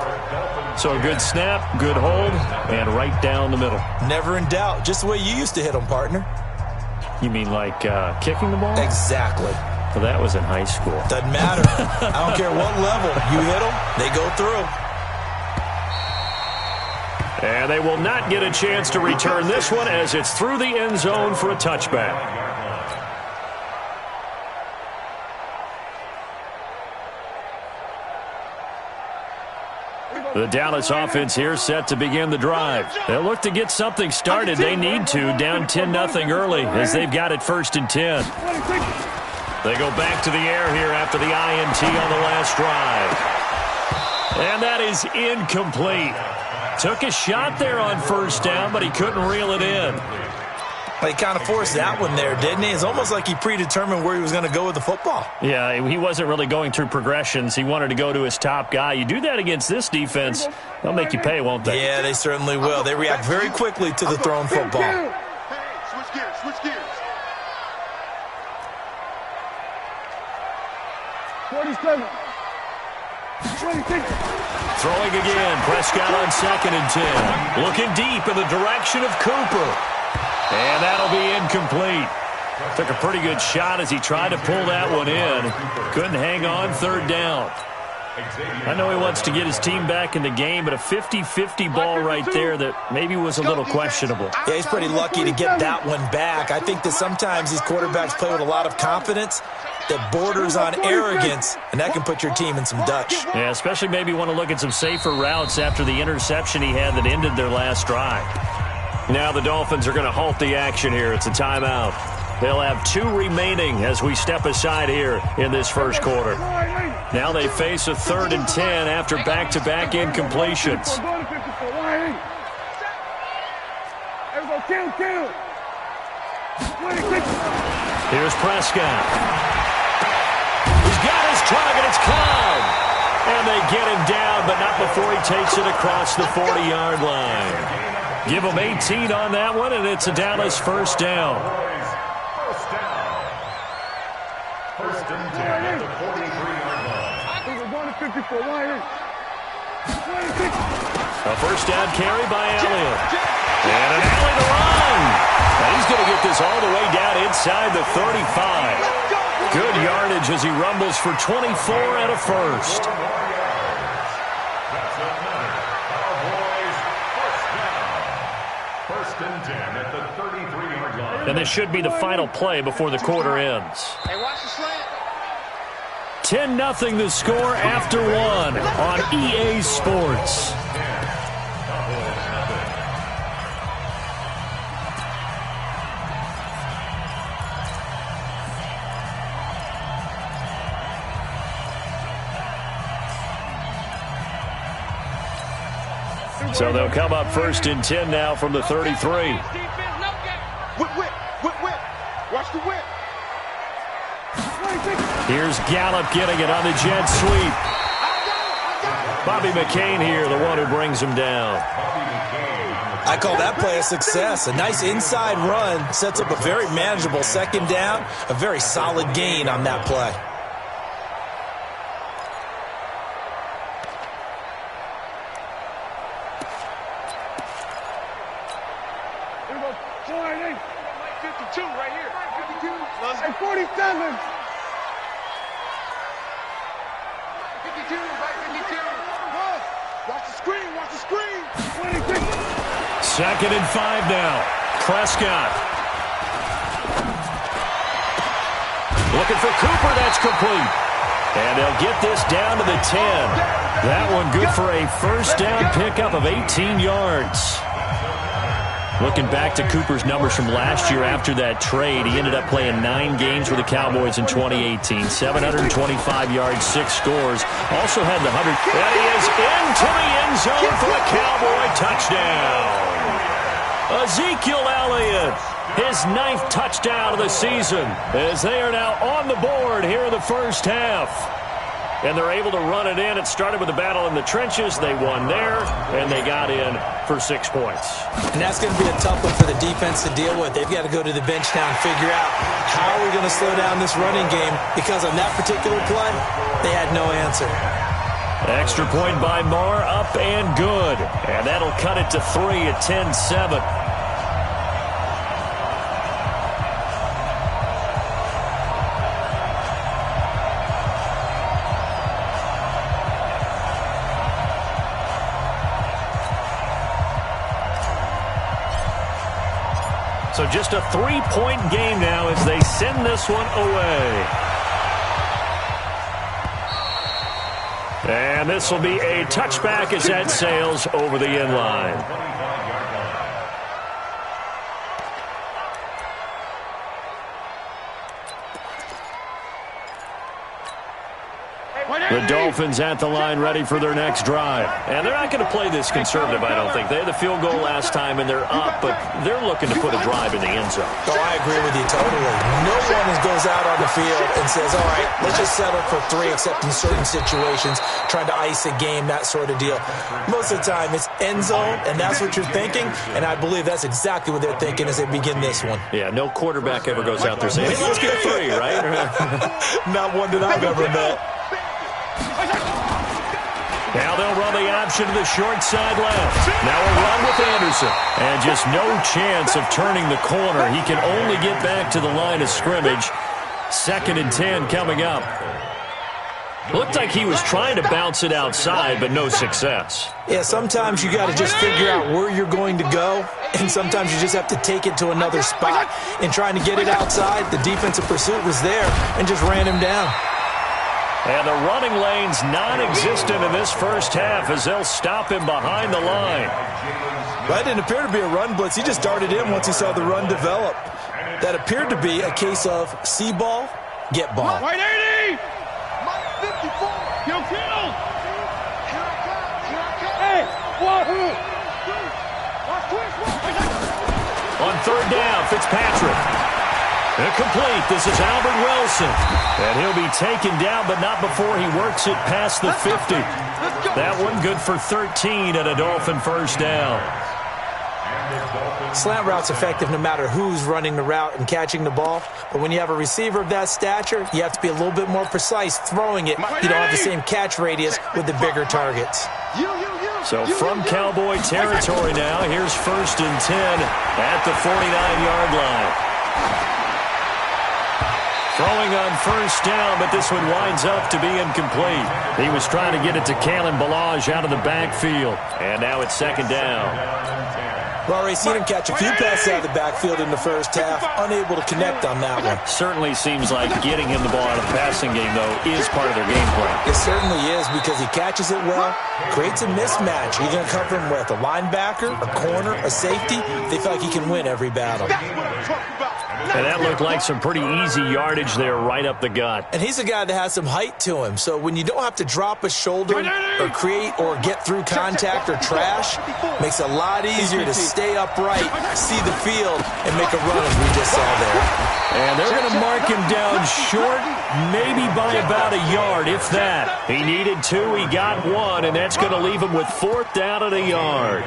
So a good snap, good hold, and right down the middle. Never in doubt. Just the way you used to hit them, partner. You mean like kicking the ball? Exactly. Well, that was in high school. Doesn't matter. I don't care what level. You hit them, they go through. And they will not get a chance to return this one as it's through the end zone for a touchback. The Dallas offense here set to begin the drive. They'll look to get something started. They need to, down 10-0 early as they've got it 1st and 10. They go back to the air here after the INT on the last drive. And that is incomplete. Took a shot there on 1st down, but he couldn't reel it in. He kind of forced that one there, didn't he? It's almost like he predetermined where he was going to go with the football. Yeah, he wasn't really going through progressions. He wanted to go to his top guy. You do that against this defense, they'll make you pay, won't they? Yeah, they certainly will. They react very quickly to the thrown football. Switch gears, switch gears. 47. 26. Throwing again. Prescott on 2nd and 10. Looking deep in the direction of Cooper. And that'll be incomplete. Took a pretty good shot as he tried to pull that one in. Couldn't hang on 3rd down. I know he wants to get his team back in the game, but a 50-50 ball right there that maybe was a little questionable. Yeah, he's pretty lucky to get that one back. I think that sometimes these quarterbacks play with a lot of confidence. that borders on arrogance, and that can put your team in some Dutch. Yeah, especially maybe want to look at some safer routes after the interception he had that ended their last drive. Now the Dolphins are going to halt the action here. It's a timeout. They'll have 2 remaining as we step aside here in this first quarter. Now they face a 3rd and 10 after back-to-back incompletions. Here's Prescott. He's got his target. It's Cobb. And they get him down, but not before he takes it across the 40-yard line. Give him 18 on that one, and it's a Dallas first down. First and 10 at the 43-yard line. A first down carry by Elliott. And an alley to run. And he's going to get this all the way down inside the 35. Good yardage as he rumbles for 24 and a first. That's another Cowboys first down. First and 10 at the 33-yard line. And this should be the final play before the quarter ends. Hey, watch the slant. 10-0 the score after 1 on EA Sports. So they'll come up first and 10 now from the 33. Whip. Watch the whip. Here's Gallup getting it on the jet sweep. Bobby McCain here, the one who brings him down. I call that play a success. A nice inside run sets up a very manageable second down, a very solid gain on that play. Here we go. 52 right here. 52. Hey, 47. 52, right 52. Watch the screen, watch the screen. 26. 2nd and 5 now. Prescott. Looking for Cooper, that's complete. And they'll get this down to the 10. That one good for a first down pickup of 18 yards. Looking back to Cooper's numbers from last year after that trade, he ended up playing 9 games with the Cowboys in 2018. 725 yards, 6 scores. Also had the 100. And he is into the end zone for a Cowboy touchdown. Ezekiel Elliott, his 9th touchdown of the season, as they are now on the board here in the first half. And they're able to run it in. It started with a battle in the trenches. They won there, and they got in for 6 points. And that's going to be a tough one for the defense to deal with. They've got to go to the bench now and figure out how are we going to slow down this running game, because on that particular play, they had no answer. Extra point by Marr, up and good. And that'll cut it to 3 at 10-7. So just a 3-point game now as they send this one away. And this will be a touchback as that sails over the end line. The Dolphins at the line ready for their next drive. And they're not going to play this conservative, I don't think. They had the field goal last time, and they're up, but they're looking to put a drive in the end zone. Oh, I agree with you totally. No one goes out on the field and says, all right, let's just settle for 3, except in certain situations, trying to ice a game, that sort of deal. Most of the time, it's end zone, and that's what you're thinking, and I believe that's exactly what they're thinking as they begin this one. Yeah, no quarterback ever goes out there saying, hey, let's get 3, right? Not one that I've ever met. Now they'll run the option to the short side left. Now a run with Anderson. And just no chance of turning the corner. He can only get back to the line of scrimmage. 2nd and 10 coming up. Looked like he was trying to bounce it outside, but no success. Yeah, sometimes you got to just figure out where you're going to go, and sometimes you just have to take it to another spot. And trying to get it outside, the defensive pursuit was there and just ran him down. And the running lane's non-existent in this first half as they'll stop him behind the line. That didn't appear to be a run blitz. He just darted in once he saw the run develop. That appeared to be a case of see ball, get ball. White 80! 54! Kill! Hey! On third down, Fitzpatrick. Incomplete. This is Albert Wilson. And he'll be taken down, but not before he works it past the 50. That one good for 13 and a Dolphin first down. Slant route's effective no matter who's running the route and catching the ball. But when you have a receiver of that stature, you have to be a little bit more precise throwing it. You don't have the same catch radius with the bigger targets. So from Cowboy territory now, here's 1st and 10 at the 49-yard line. Throwing on first down, but this one winds up to be incomplete. He was trying to get it to Kalen Ballage out of the backfield. And now it's 2nd down. We've already seen him catch a few passes out of the backfield in the first half, unable to connect on that one. Certainly seems like getting him the ball out of the passing game, though, is part of their game plan. It certainly is because he catches it well, creates a mismatch. You're going to cover him with a linebacker, a corner, a safety. They feel like he can win every battle. And that looked like some pretty easy yardage there right up the gut. And he's a guy that has some height to him. So when you don't have to drop a shoulder or create or get through contact or trash, makes it a lot easier to stay upright, see the field, and make a run as we just saw there. And they're going to mark him down short, maybe by about a yard, if that. He needed 2, he got 1, and that's going to leave him with 4th down and a yard.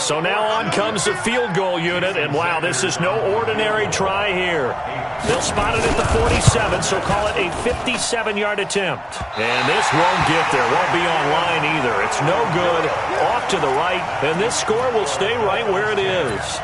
So now on comes the field goal unit, and wow, this is no ordinary try here. They'll spot it at the 47, so call it a 57-yard attempt. And this won't get there, won't be on line either. It's no good, off to the right, and this score will stay right where it is.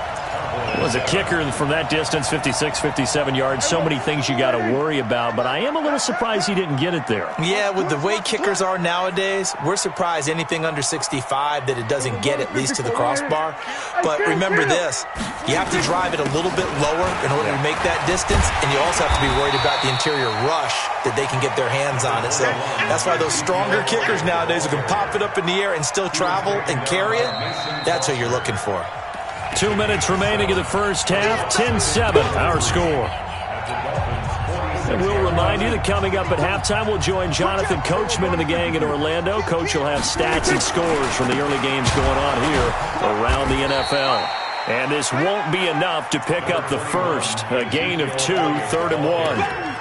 It was a kicker from that distance, 56, 57 yards. So many things you got to worry about, but I am a little surprised he didn't get it there. Yeah, with the way kickers are nowadays, we're surprised anything under 65 that it doesn't get at least to the crossbar. But remember this, you have to drive it a little bit lower in order to make that distance, and you also have to be worried about the interior rush that they can get their hands on it. So that's why those stronger kickers nowadays who can pop it up in the air and still travel and carry it, that's what you're looking for. 2 minutes remaining in the first half, 10-7, our score. And we'll remind you that coming up at halftime, we'll join Jonathan Coachman and the gang in Orlando. Coach will have stats and scores from the early games going on here around the NFL. And this won't be enough to pick up the first. A gain of 2, 3rd and 1.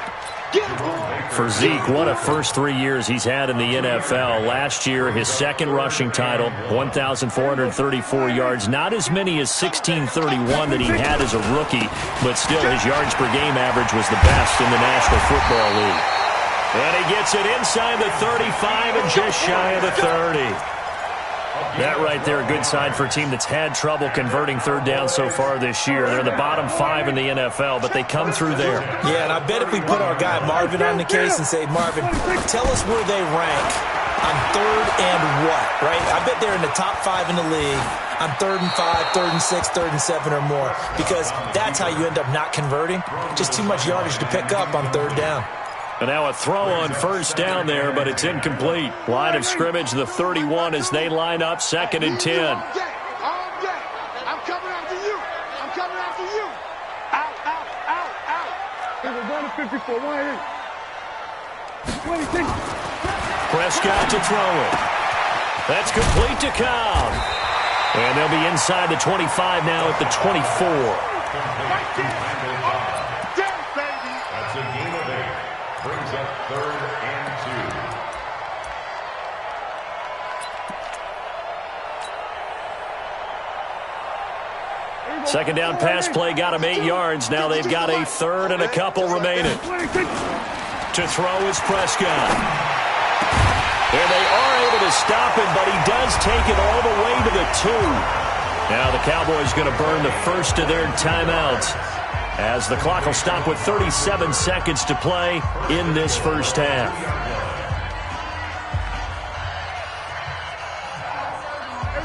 For Zeke, what a first 3 years he's had in the NFL. Last year, his 2nd rushing title, 1,434 yards. Not as many as 1,631 that he had as a rookie, but still his yards per game average was the best in the National Football League. And he gets it inside the 35 and just shy of the 30. That right there, a good sign for a team that's had trouble converting 3rd down so far this year. They're the bottom 5 in the NFL, but they come through there. Yeah, and I bet if we put our guy Marvin on the case and say, Marvin, tell us where they rank on 3rd and what, right? I bet they're in the top 5 in the league on 3rd and 5, 3rd and 6, 3rd and 7 or more, because that's how you end up not converting. Just too much yardage to pick up on 3rd down. And now a throw on first down there, but it's incomplete. Line of scrimmage, the 31 as they line up, 2nd and 10. I'm coming after you. I'm coming after you. Out. It was 154, 180. 26. Prescott to throw it. That's complete to Cobb. And they'll be inside the 25 now at the 24. That's a gain of 8. Brings up 3rd and 2. Second down pass play got him 8 yards. Now they've got a 3rd and a couple remaining. To throw is Prescott. And they are able to stop him, but he does take it all the way to the 2. Now the Cowboys going to burn the first of their timeouts. as the clock will stop with 37 seconds to play in this first half.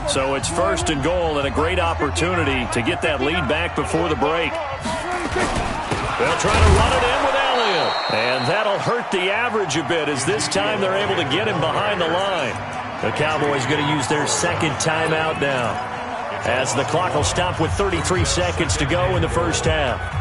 So it's first and goal and a great opportunity to get that lead back before the break. They'll try to run it in with Elliott. And that'll hurt the average a bit as this time they're able to get him behind the line. The Cowboys going to use their second timeout now, as the clock will stop with 33 seconds to go in the first half.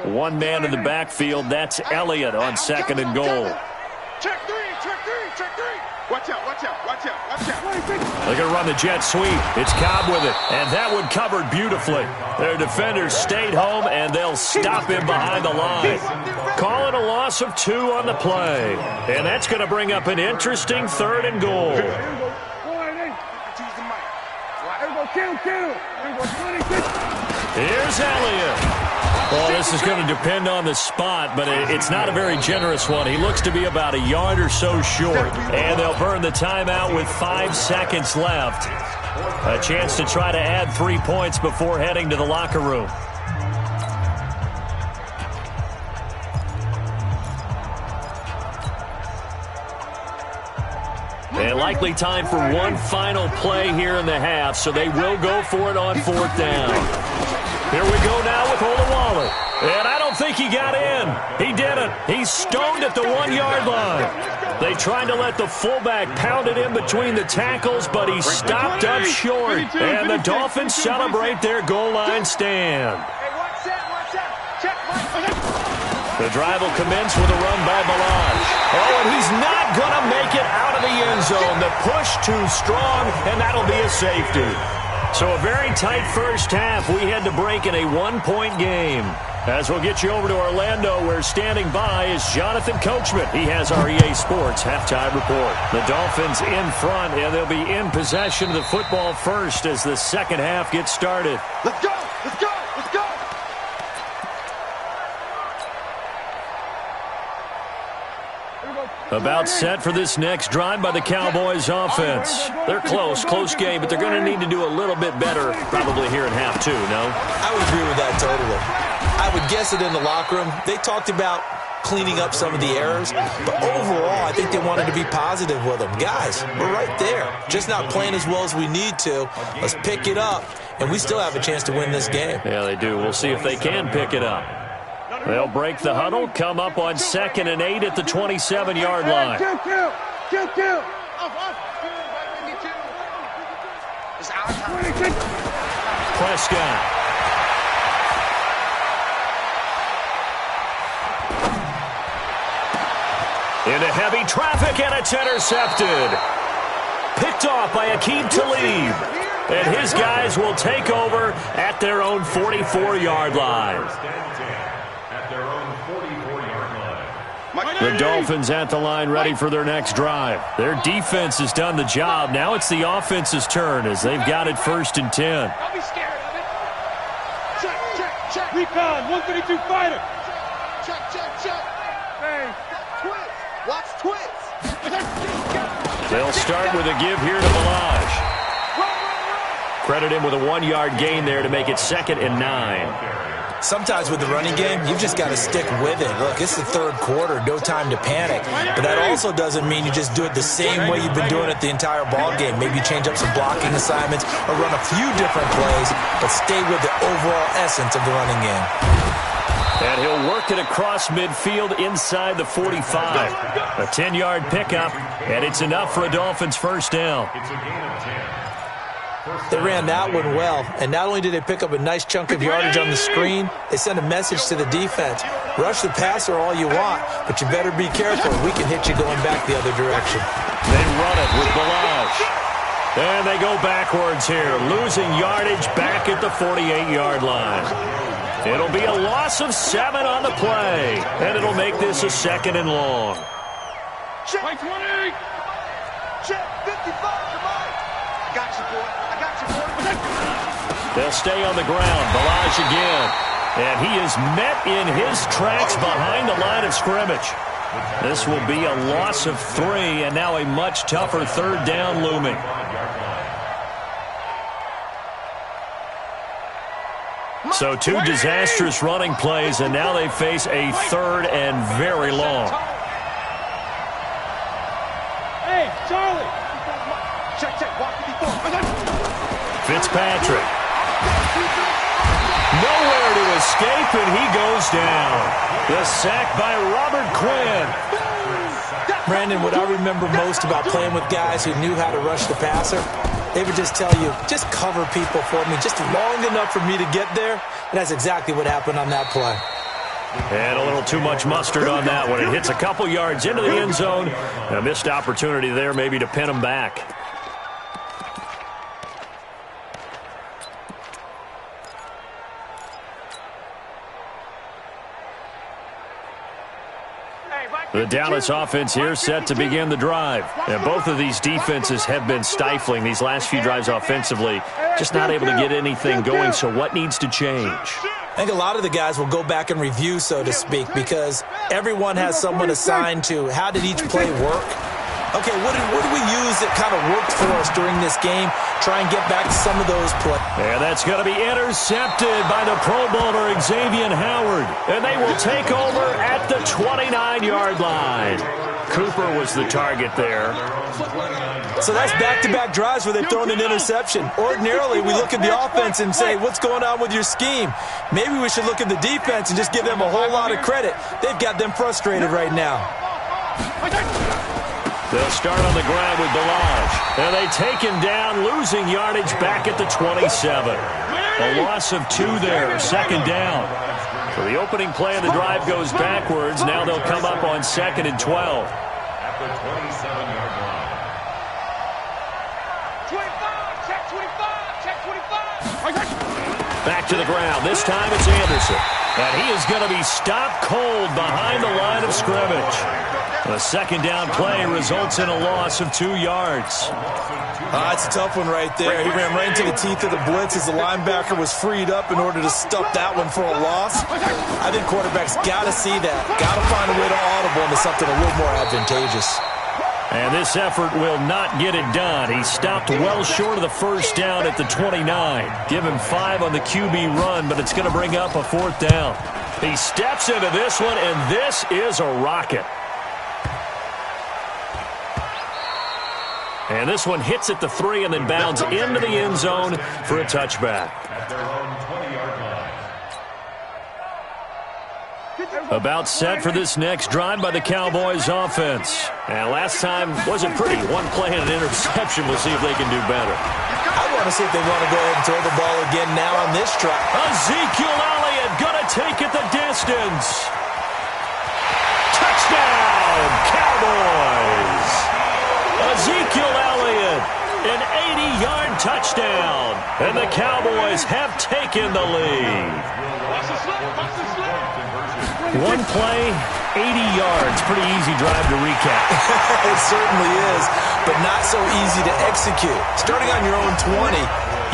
One man in the backfield, that's Elliott on second and goal. Check three, check three, check three. Watch out, watch out, watch out, watch out. They're going to run the jet sweep. It's Cobb with it, and that one covered beautifully. Their defenders stayed home, and they'll stop him behind the line. Call it a loss of 2 on the play, and that's going to bring up an interesting third and goal. Here's Elliott. Well, this is going to depend on the spot, but it's not a very generous one. He looks to be about a yard or so short, and they'll burn the timeout with 5 seconds left. A chance to try to add 3 points before heading to the locker room. And likely time for one final play here in the half, so they will go for it on 4th down. Here we go now with Olawale. And I don't think he got in. He didn't. He's stoned at the 1-yard line. They tried to let the fullback pound it in between the tackles, but he stopped up short. And the Dolphins celebrate their goal line stand. The drive will commence with a run by Balaj. Oh, and he's not going to make it out of the end zone. The push too strong, and that'll be a safety. So a very tight first half. We had to break in a 1-point game. As we'll get you over to Orlando, where standing by is Jonathan Coachman. He has our EA Sports halftime report. The Dolphins in front, and they'll be in possession of the football first as the second half gets started. Let's go! Let's go! Let's go! About set for this next drive by the Cowboys offense. They're close game, but they're going to need to do a little bit better probably here in half 2, no? I would agree with that totally. I would guess it in the locker room. They talked about cleaning up some of the errors, but overall I think they wanted to be positive with them. Guys, we're right there. Just not playing as well as we need to. Let's pick it up, and we still have a chance to win this game. Yeah, they do. We'll see if they can pick it up. They'll break the huddle, come up on 2nd and 8 at the 27-yard line. Kill. Prescott. Into heavy traffic, and it's intercepted. Picked off by Aqib Talib. And his guys will take over at their own 44-yard line. The Dolphins at the line ready for their next drive. Their defense has done the job. Now it's the offense's turn as they've got it 1st and 10. Don't be scared of it. Check. Recon, 132 fighter. Check. Hey, twist. Watch twist. They'll start with a give here to Balaj. Credit him with a 1-yard gain there to make it 2nd and 9. Sometimes with the running game, you've just got to stick with it. Look, it's the 3rd quarter, no time to panic. But that also doesn't mean you just do it the same way you've been doing it the entire ball game. Maybe change up some blocking assignments or run a few different plays, but stay with the overall essence of the running game. And he'll work it across midfield inside the 45. A 10-yard pickup, and it's enough for a Dolphins 1st down. It's a gain of 10. They ran that one well, and not only did they pick up a nice chunk of yardage on the screen, they sent a message to the defense. Rush the passer all you want, but you better be careful. We can hit you going back the other direction. They run it with Balaj. And they go backwards here, losing yardage back at the 48-yard line. It'll be a loss of 7 on the play, and it'll make this a 2nd and long. Check 20. Check 55. Come on. I got you, boy. They'll stay on the ground. Balaj again. And he is met in his tracks behind the line of scrimmage. This will be a loss of 3, and now a much tougher third down looming. So 2 disastrous running plays, and now they face a third and very long. Hey, Charlie! Check, walk before. Fitzpatrick. Nowhere to escape, and he goes down. The sack by Robert Quinn. Brandon, what I remember most about playing with guys who knew how to rush the passer, they would just tell you, just cover people for me, just long enough for me to get there. And that's exactly what happened on that play. And a little too much mustard on that one. It hits a couple yards into the end zone. A missed opportunity there maybe to pin him back. The Dallas offense here set to begin the drive. And both of these defenses have been stifling these last few drives offensively. Just not able to get anything going, so what needs to change? I think a lot of the guys will go back and review, so to speak, because everyone has someone assigned to how did each play work. Okay, what did we use that kind of worked for us during this game? Try and get back to some of those plays. And that's going to be intercepted by the Pro Bowler Xavier Howard. And they will take over at the 29-yard line. Cooper was the target there. So that's back-to-back drives where they've thrown an interception. Ordinarily, we look at the offense and say, what's going on with your scheme? Maybe we should look at the defense and just give them a whole lot of credit. They've got them frustrated right now. They'll start on the ground with Balaj. And they take him down, losing yardage back at the 27. A loss of 2 there, second down. So the opening play of the drive goes backwards. Now they'll come up on 2nd and 12. At the 27-yard line. 25, check 25, check 25. Back to the ground. This time it's Anderson. And he is going to be stopped cold behind the line of scrimmage. The second down play results in a loss of 2 yards. It's a tough one right there. He ran right into the teeth of the blitz as the linebacker was freed up in order to stuff that one for a loss. I think quarterbacks got to see that. Got to find a way to audible into something a little more advantageous. And this effort will not get it done. He stopped well short of the first down at the 29. Give him 5 on the QB run, but it's going to bring up a 4th down. He steps into this one, and this is a rocket. And this one hits at the 3 and then bounds into the end zone for a touchback. At their own 20-yard line. About set for this next drive by the Cowboys offense. And last time wasn't pretty. 1 play and an interception. We'll see if they can do better. I want to see if they want to go ahead and throw the ball again now on this drive. Ezekiel Elliott going to take it the distance. Touchdown, Cowboys. Ezekiel Elliott, an 80-yard touchdown, and the Cowboys have taken the lead. 1 play, 80 yards. Pretty easy drive to recap. It certainly is, but not so easy to execute. Starting on your own 20,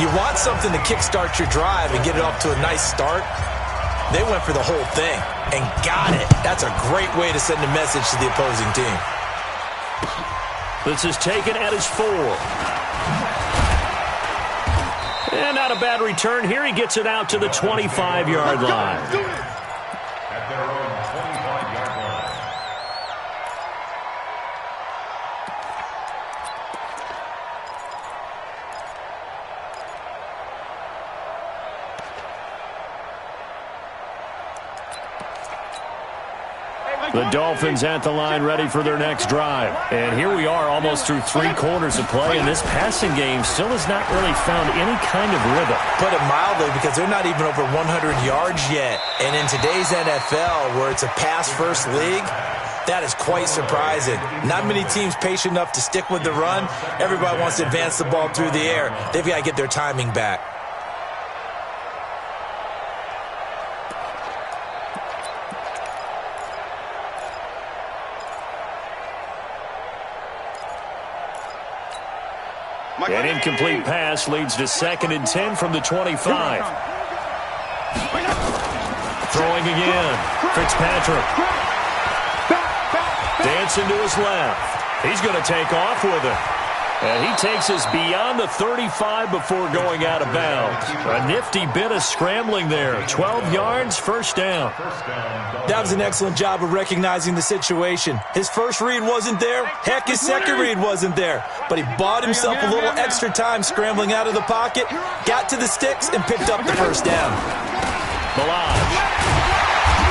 you want something to kickstart your drive and get it off to a nice start. They went for the whole thing and got it. That's a great way to send a message to the opposing team. This is taken at his 4. And not a bad return here. He gets it out to the 25-yard line. At their own 25-yard line. The Dolphins at the line ready for their next drive. And here we are almost through 3 quarters of play, and this passing game still has not really found any kind of rhythm. Put it mildly, because they're not even over 100 yards yet. And in today's NFL, where it's a pass-first league, that is quite surprising. Not many teams patient enough to stick with the run. Everybody wants to advance the ball through the air. They've got to get their timing back. An incomplete pass leads to 2nd and 10 from the 25. throwing again. Fitzpatrick. Dancing to his left. He's going to take off with it. And he takes us beyond the 35 before going out of bounds. A nifty bit of scrambling there. 12 yards, first down. That was an excellent job of recognizing the situation. His first read wasn't there. Heck, his second read wasn't there. But he bought himself a little extra time scrambling out of the pocket, got to the sticks, and picked up the first down. Balaj.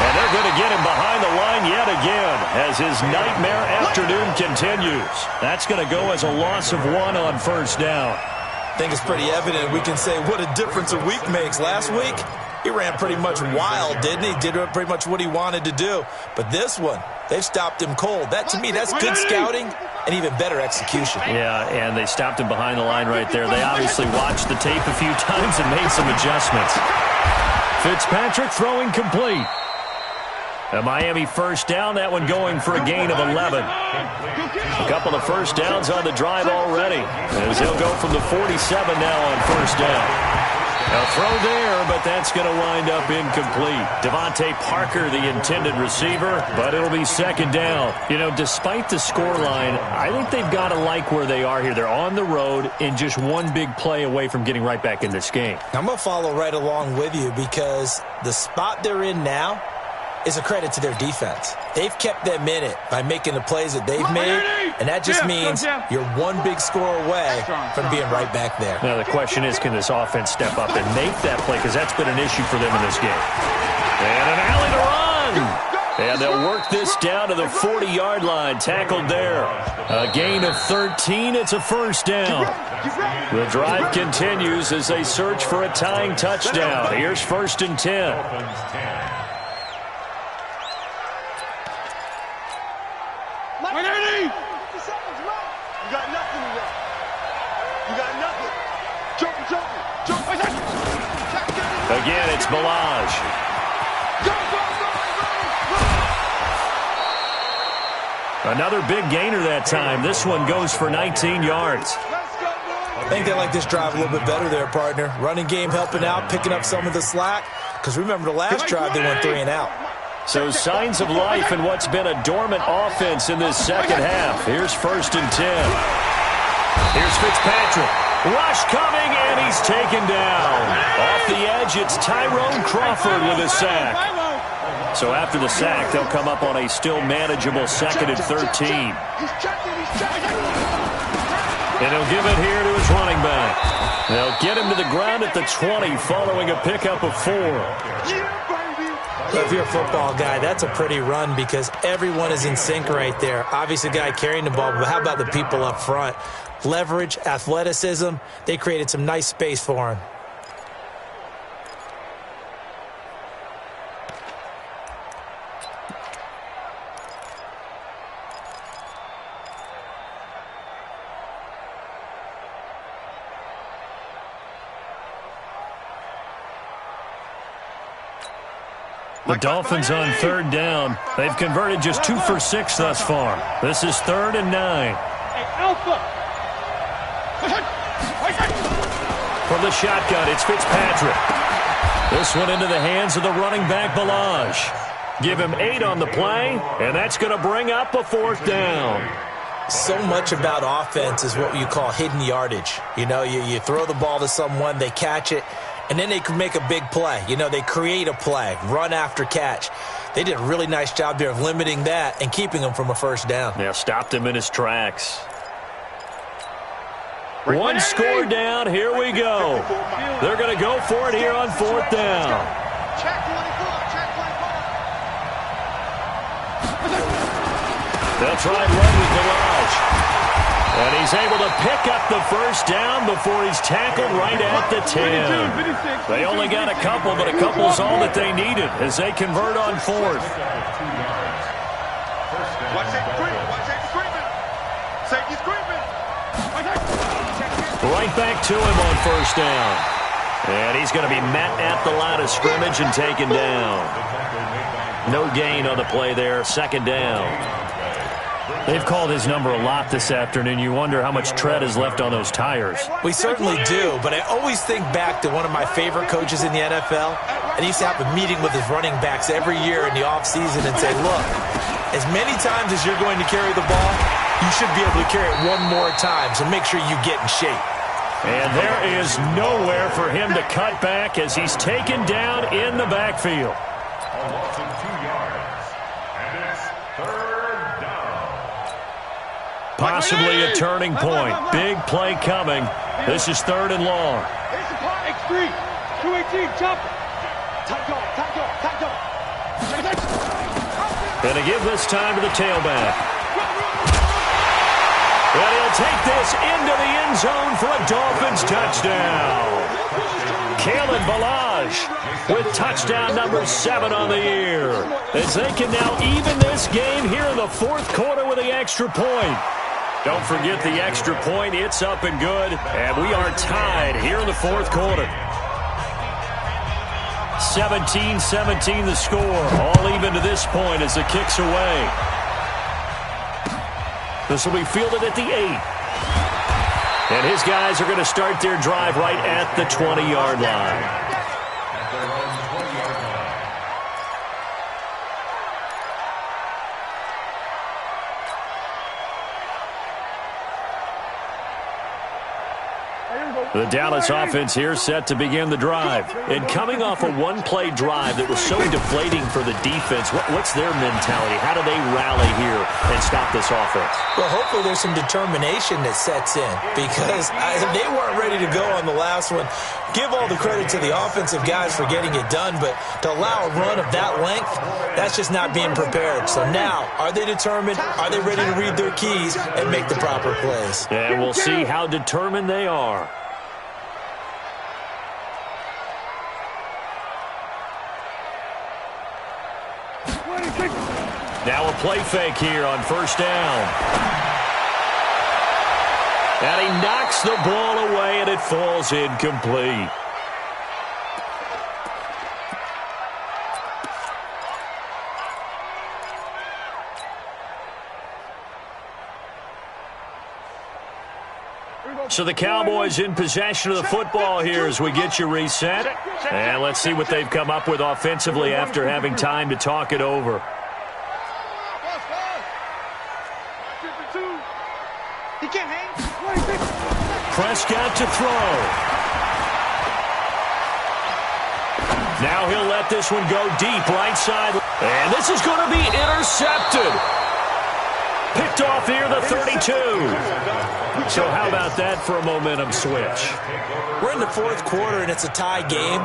And they're going to get him behind the line yet again as his nightmare afternoon continues. That's going to go as a loss of 1 on first down. I think it's pretty evident we can say what a difference a week makes. Last week, he ran pretty much wild, didn't he? Did pretty much what he wanted to do. But this one, they've stopped him cold. That, to me, that's good scouting and even better execution. Yeah, and they stopped him behind the line right there. They obviously watched the tape a few times and made some adjustments. Fitzpatrick throwing complete. A Miami first down, that one going for a gain of 11. A couple of first downs on the drive already, as he'll go from the 47 now on first down. A throw there, but that's going to wind up incomplete. Devontae Parker, the intended receiver, but it'll be second down. You know, despite the scoreline, I think they've got to like where they are here. They're on the road and just one big play away from getting right back in this game. I'm going to follow right along with you because the spot they're in now is a credit to their defense. They've kept them in it by making the plays that they've made, and that just means you're one big score away from being right back there. Now, the question is, can this offense step up and make that play? Because that's been an issue for them in this game. And an alley to run. And they'll work this down to the 40-yard line. Tackled there. A gain of 13. It's a first down. The drive continues as they search for a tying touchdown. Here's first and 10. Again, it's Balaj. Another big gainer that time. This one goes for 19 yards. I think they like this drive a little bit better there, partner. Running game helping out, picking up some of the slack. Because remember the last drive, they went 3 and out. So signs of life in what's been a dormant offense in this second half. Here's first and 10. Here's Fitzpatrick. Rush coming, and he's taken down. Off the edge, it's Tyrone Crawford with a sack. So after the sack, they'll come up on a still manageable 2nd and 13. And he'll give it here to his running back. They'll get him to the ground at the 20 following a pickup of 4. If you're a football guy, that's a pretty run because everyone is in sync right there. Obviously, the guy carrying the ball, but how about the people up front? Leverage, athleticism, they created some nice space for him. The Dolphins on 3rd down. They've converted just 2 for 6 thus far. This is 3rd and 9. From the shotgun, it's Fitzpatrick. This one into the hands of the running back, Balaj. Give him 8 on the play, and that's going to bring up a 4th down. So much about offense is what you call hidden yardage. You know, you throw the ball to someone, they catch it, and then they can make a big play. You know, they create a play, run after catch. They did a really nice job there of limiting that and keeping him from a first down. Yeah, stopped him in his tracks. One score down, here we go. They're going to go for it here on 4th down. They'll try and run with Balaj. And he's able to pick up the first down before he's tackled right at the 10. They only got a couple, but a couple's all that they needed as they convert on 4th. Right back to him on first down. And he's going to be met at the line of scrimmage and taken down. No gain on the play there, 2nd down. They've called his number a lot this afternoon. You wonder how much tread is left on those tires. We certainly do, but I always think back to one of my favorite coaches in the NFL, and he used to have a meeting with his running backs every year in the offseason and say, look, as many times as you're going to carry the ball, you should be able to carry it one more time, so make sure you get in shape. And there is nowhere for him to cut back as he's taken down in the backfield. A loss of 2 yards, and it's 3rd down. Possibly a turning point. Big play coming. This is 3rd and long. X3, 218, chop. Gonna give this time to the tailback. And he'll take this into the end zone for a Dolphins touchdown. Kalen Ballage with touchdown number 7 on the year. As they can now even this game here in the 4th quarter with the extra point. Don't forget the extra point. It's up and good. And we are tied here in the 4th quarter. 17-17 the score. All even to this point as the kick's away. This will be fielded at the 8. And his guys are going to start their drive right at the 20-yard line. The Dallas offense here set to begin the drive. And coming off a one-play drive that was so deflating for the defense, what's their mentality? How do they rally here and stop this offense? Well, hopefully there's some determination that sets in because they weren't ready to go on the last one. Give all the credit to the offensive guys for getting it done, but to allow a run of that length, that's just not being prepared. So now, are they determined? Are they ready to read their keys and make the proper plays? And we'll see how determined they are. Now a play fake here on 1st down. And he knocks the ball away, and it falls incomplete. So the Cowboys in possession of the football here as we get you reset. And let's see what they've come up with offensively after having time to talk it over. Prescott to throw. Now he'll let this one go deep right side. And this is going to be intercepted. Picked off here, the 32. So how about that for a momentum switch? We're in the 4th quarter, and it's a tie game.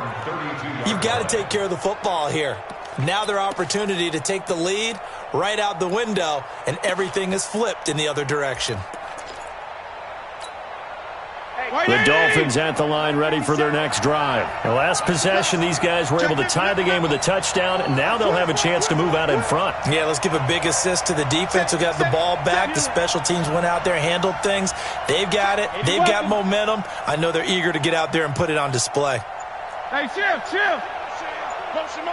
You've got to take care of the football here. Now their opportunity to take the lead right out the window, and everything is flipped in the other direction. The Dolphins at the line ready for their next drive. The last possession, these guys were able to tie the game with a touchdown, and now they'll have a chance to move out in front. Yeah, let's give a big assist to the defense who got the ball back. The special teams went out there, handled things. They've got it. They've got momentum. I know they're eager to get out there and put it on display. Hey, chill. Motion.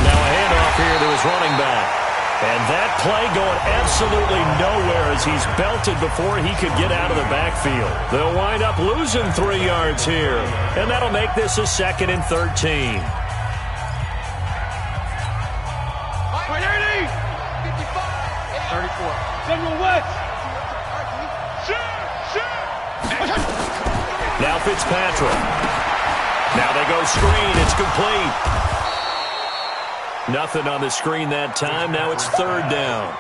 Now a handoff here to his running back. And that play going absolutely nowhere as he's belted before he could get out of the backfield. They'll wind up losing 3 yards here. And that'll make this a 2nd and 13. Now Fitzpatrick. Now they go screen. It's complete. Nothing on the screen that time. Now it's 3rd down.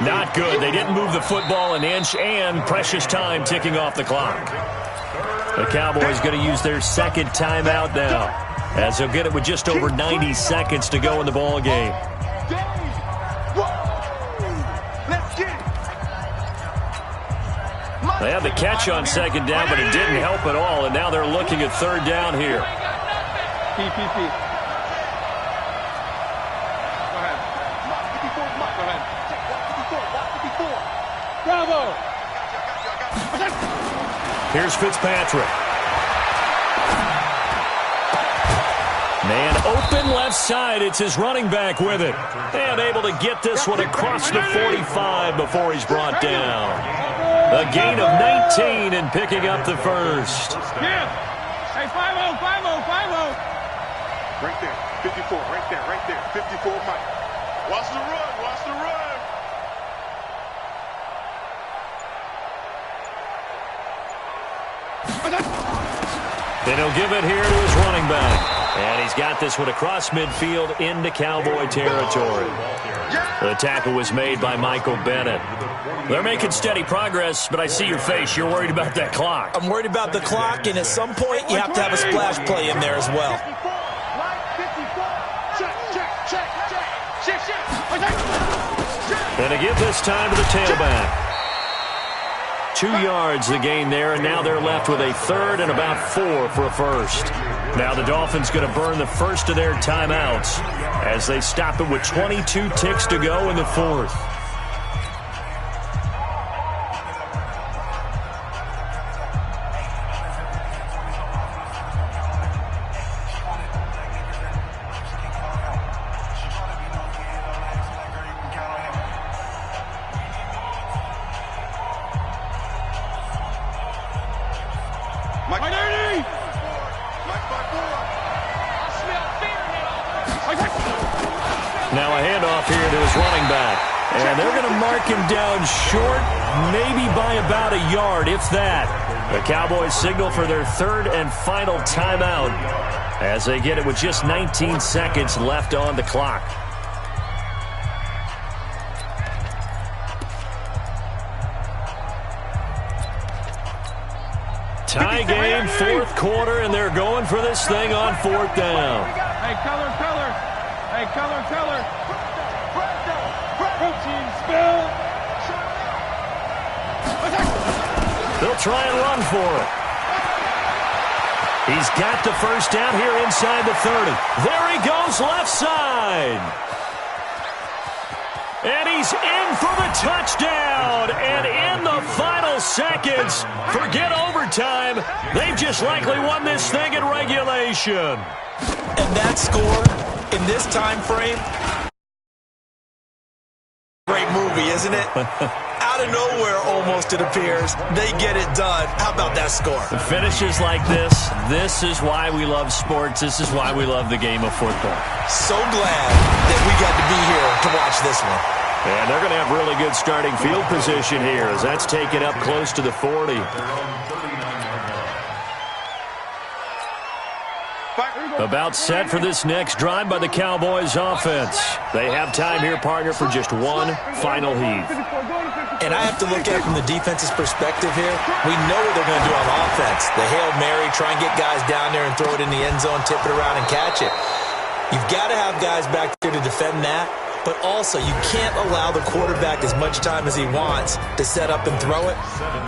Not good. They didn't move the football an inch, and precious time ticking off the clock. The Cowboys going to use their 2nd timeout now, as they'll get it with just over 90 seconds to go in the ball game. They had the catch on 2nd down, but it didn't help at all, and now they're looking at 3rd down here. PPP. Bravo! Here's Fitzpatrick. Man open left side. It's his running back with it. And able to get this one across the 45 before he's brought down. A gain of 19 and picking up the first. Hey, 5-0, 5-0, 5-0. Right there, 54, right there, 54, Mike. Watch the run, watch the run. Then he'll give it here to his running back. And he's got this one across midfield into Cowboy territory. The tackle was made by Michael Bennett. They're making steady progress, but I see your face. You're worried about that clock. I'm worried about the clock, and at some point, you have to have a splash play in there as well. And they give this time to the tailback. 2 yards the gain there, and now they're left with a third and about 4 for a first. Now the Dolphins going to burn the first of their timeouts as they stop it with 22 ticks to go in the fourth. Now a handoff here to his running back. And they're going to mark him down short, maybe by about a yard, if that. The Cowboys signal for their third and final timeout as they get it with just 19 seconds left on the clock. Tie game, fourth quarter, and they're going for this thing on fourth down. Hey, color. Hey, color. Protein spill. They'll try and run for it. He's got the first down here inside the 30. There he goes, left side. And he's in for the touchdown. And in the final seconds, forget overtime. They've just likely won this thing in regulation. And that score in this time frame, great movie, isn't it? Out of nowhere, almost, it appears. They get it done. How about that score? Finishes like this. This is why we love sports. This is why we love the game of football. So glad that we got to be here to watch this one. And they're going to have really good starting field position here as that's taken up close to the 40. About set for this next drive by the Cowboys offense. They have time here, partner, for just one final heave. And I have to look at it from the defense's perspective here. We know what they're going to do on offense. The Hail Mary, try and get guys down there and throw it in the end zone, tip it around and catch it. You've got to have guys back there to defend that. But also, you can't allow the quarterback as much time as he wants to set up and throw it.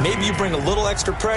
Maybe you bring a little extra pressure.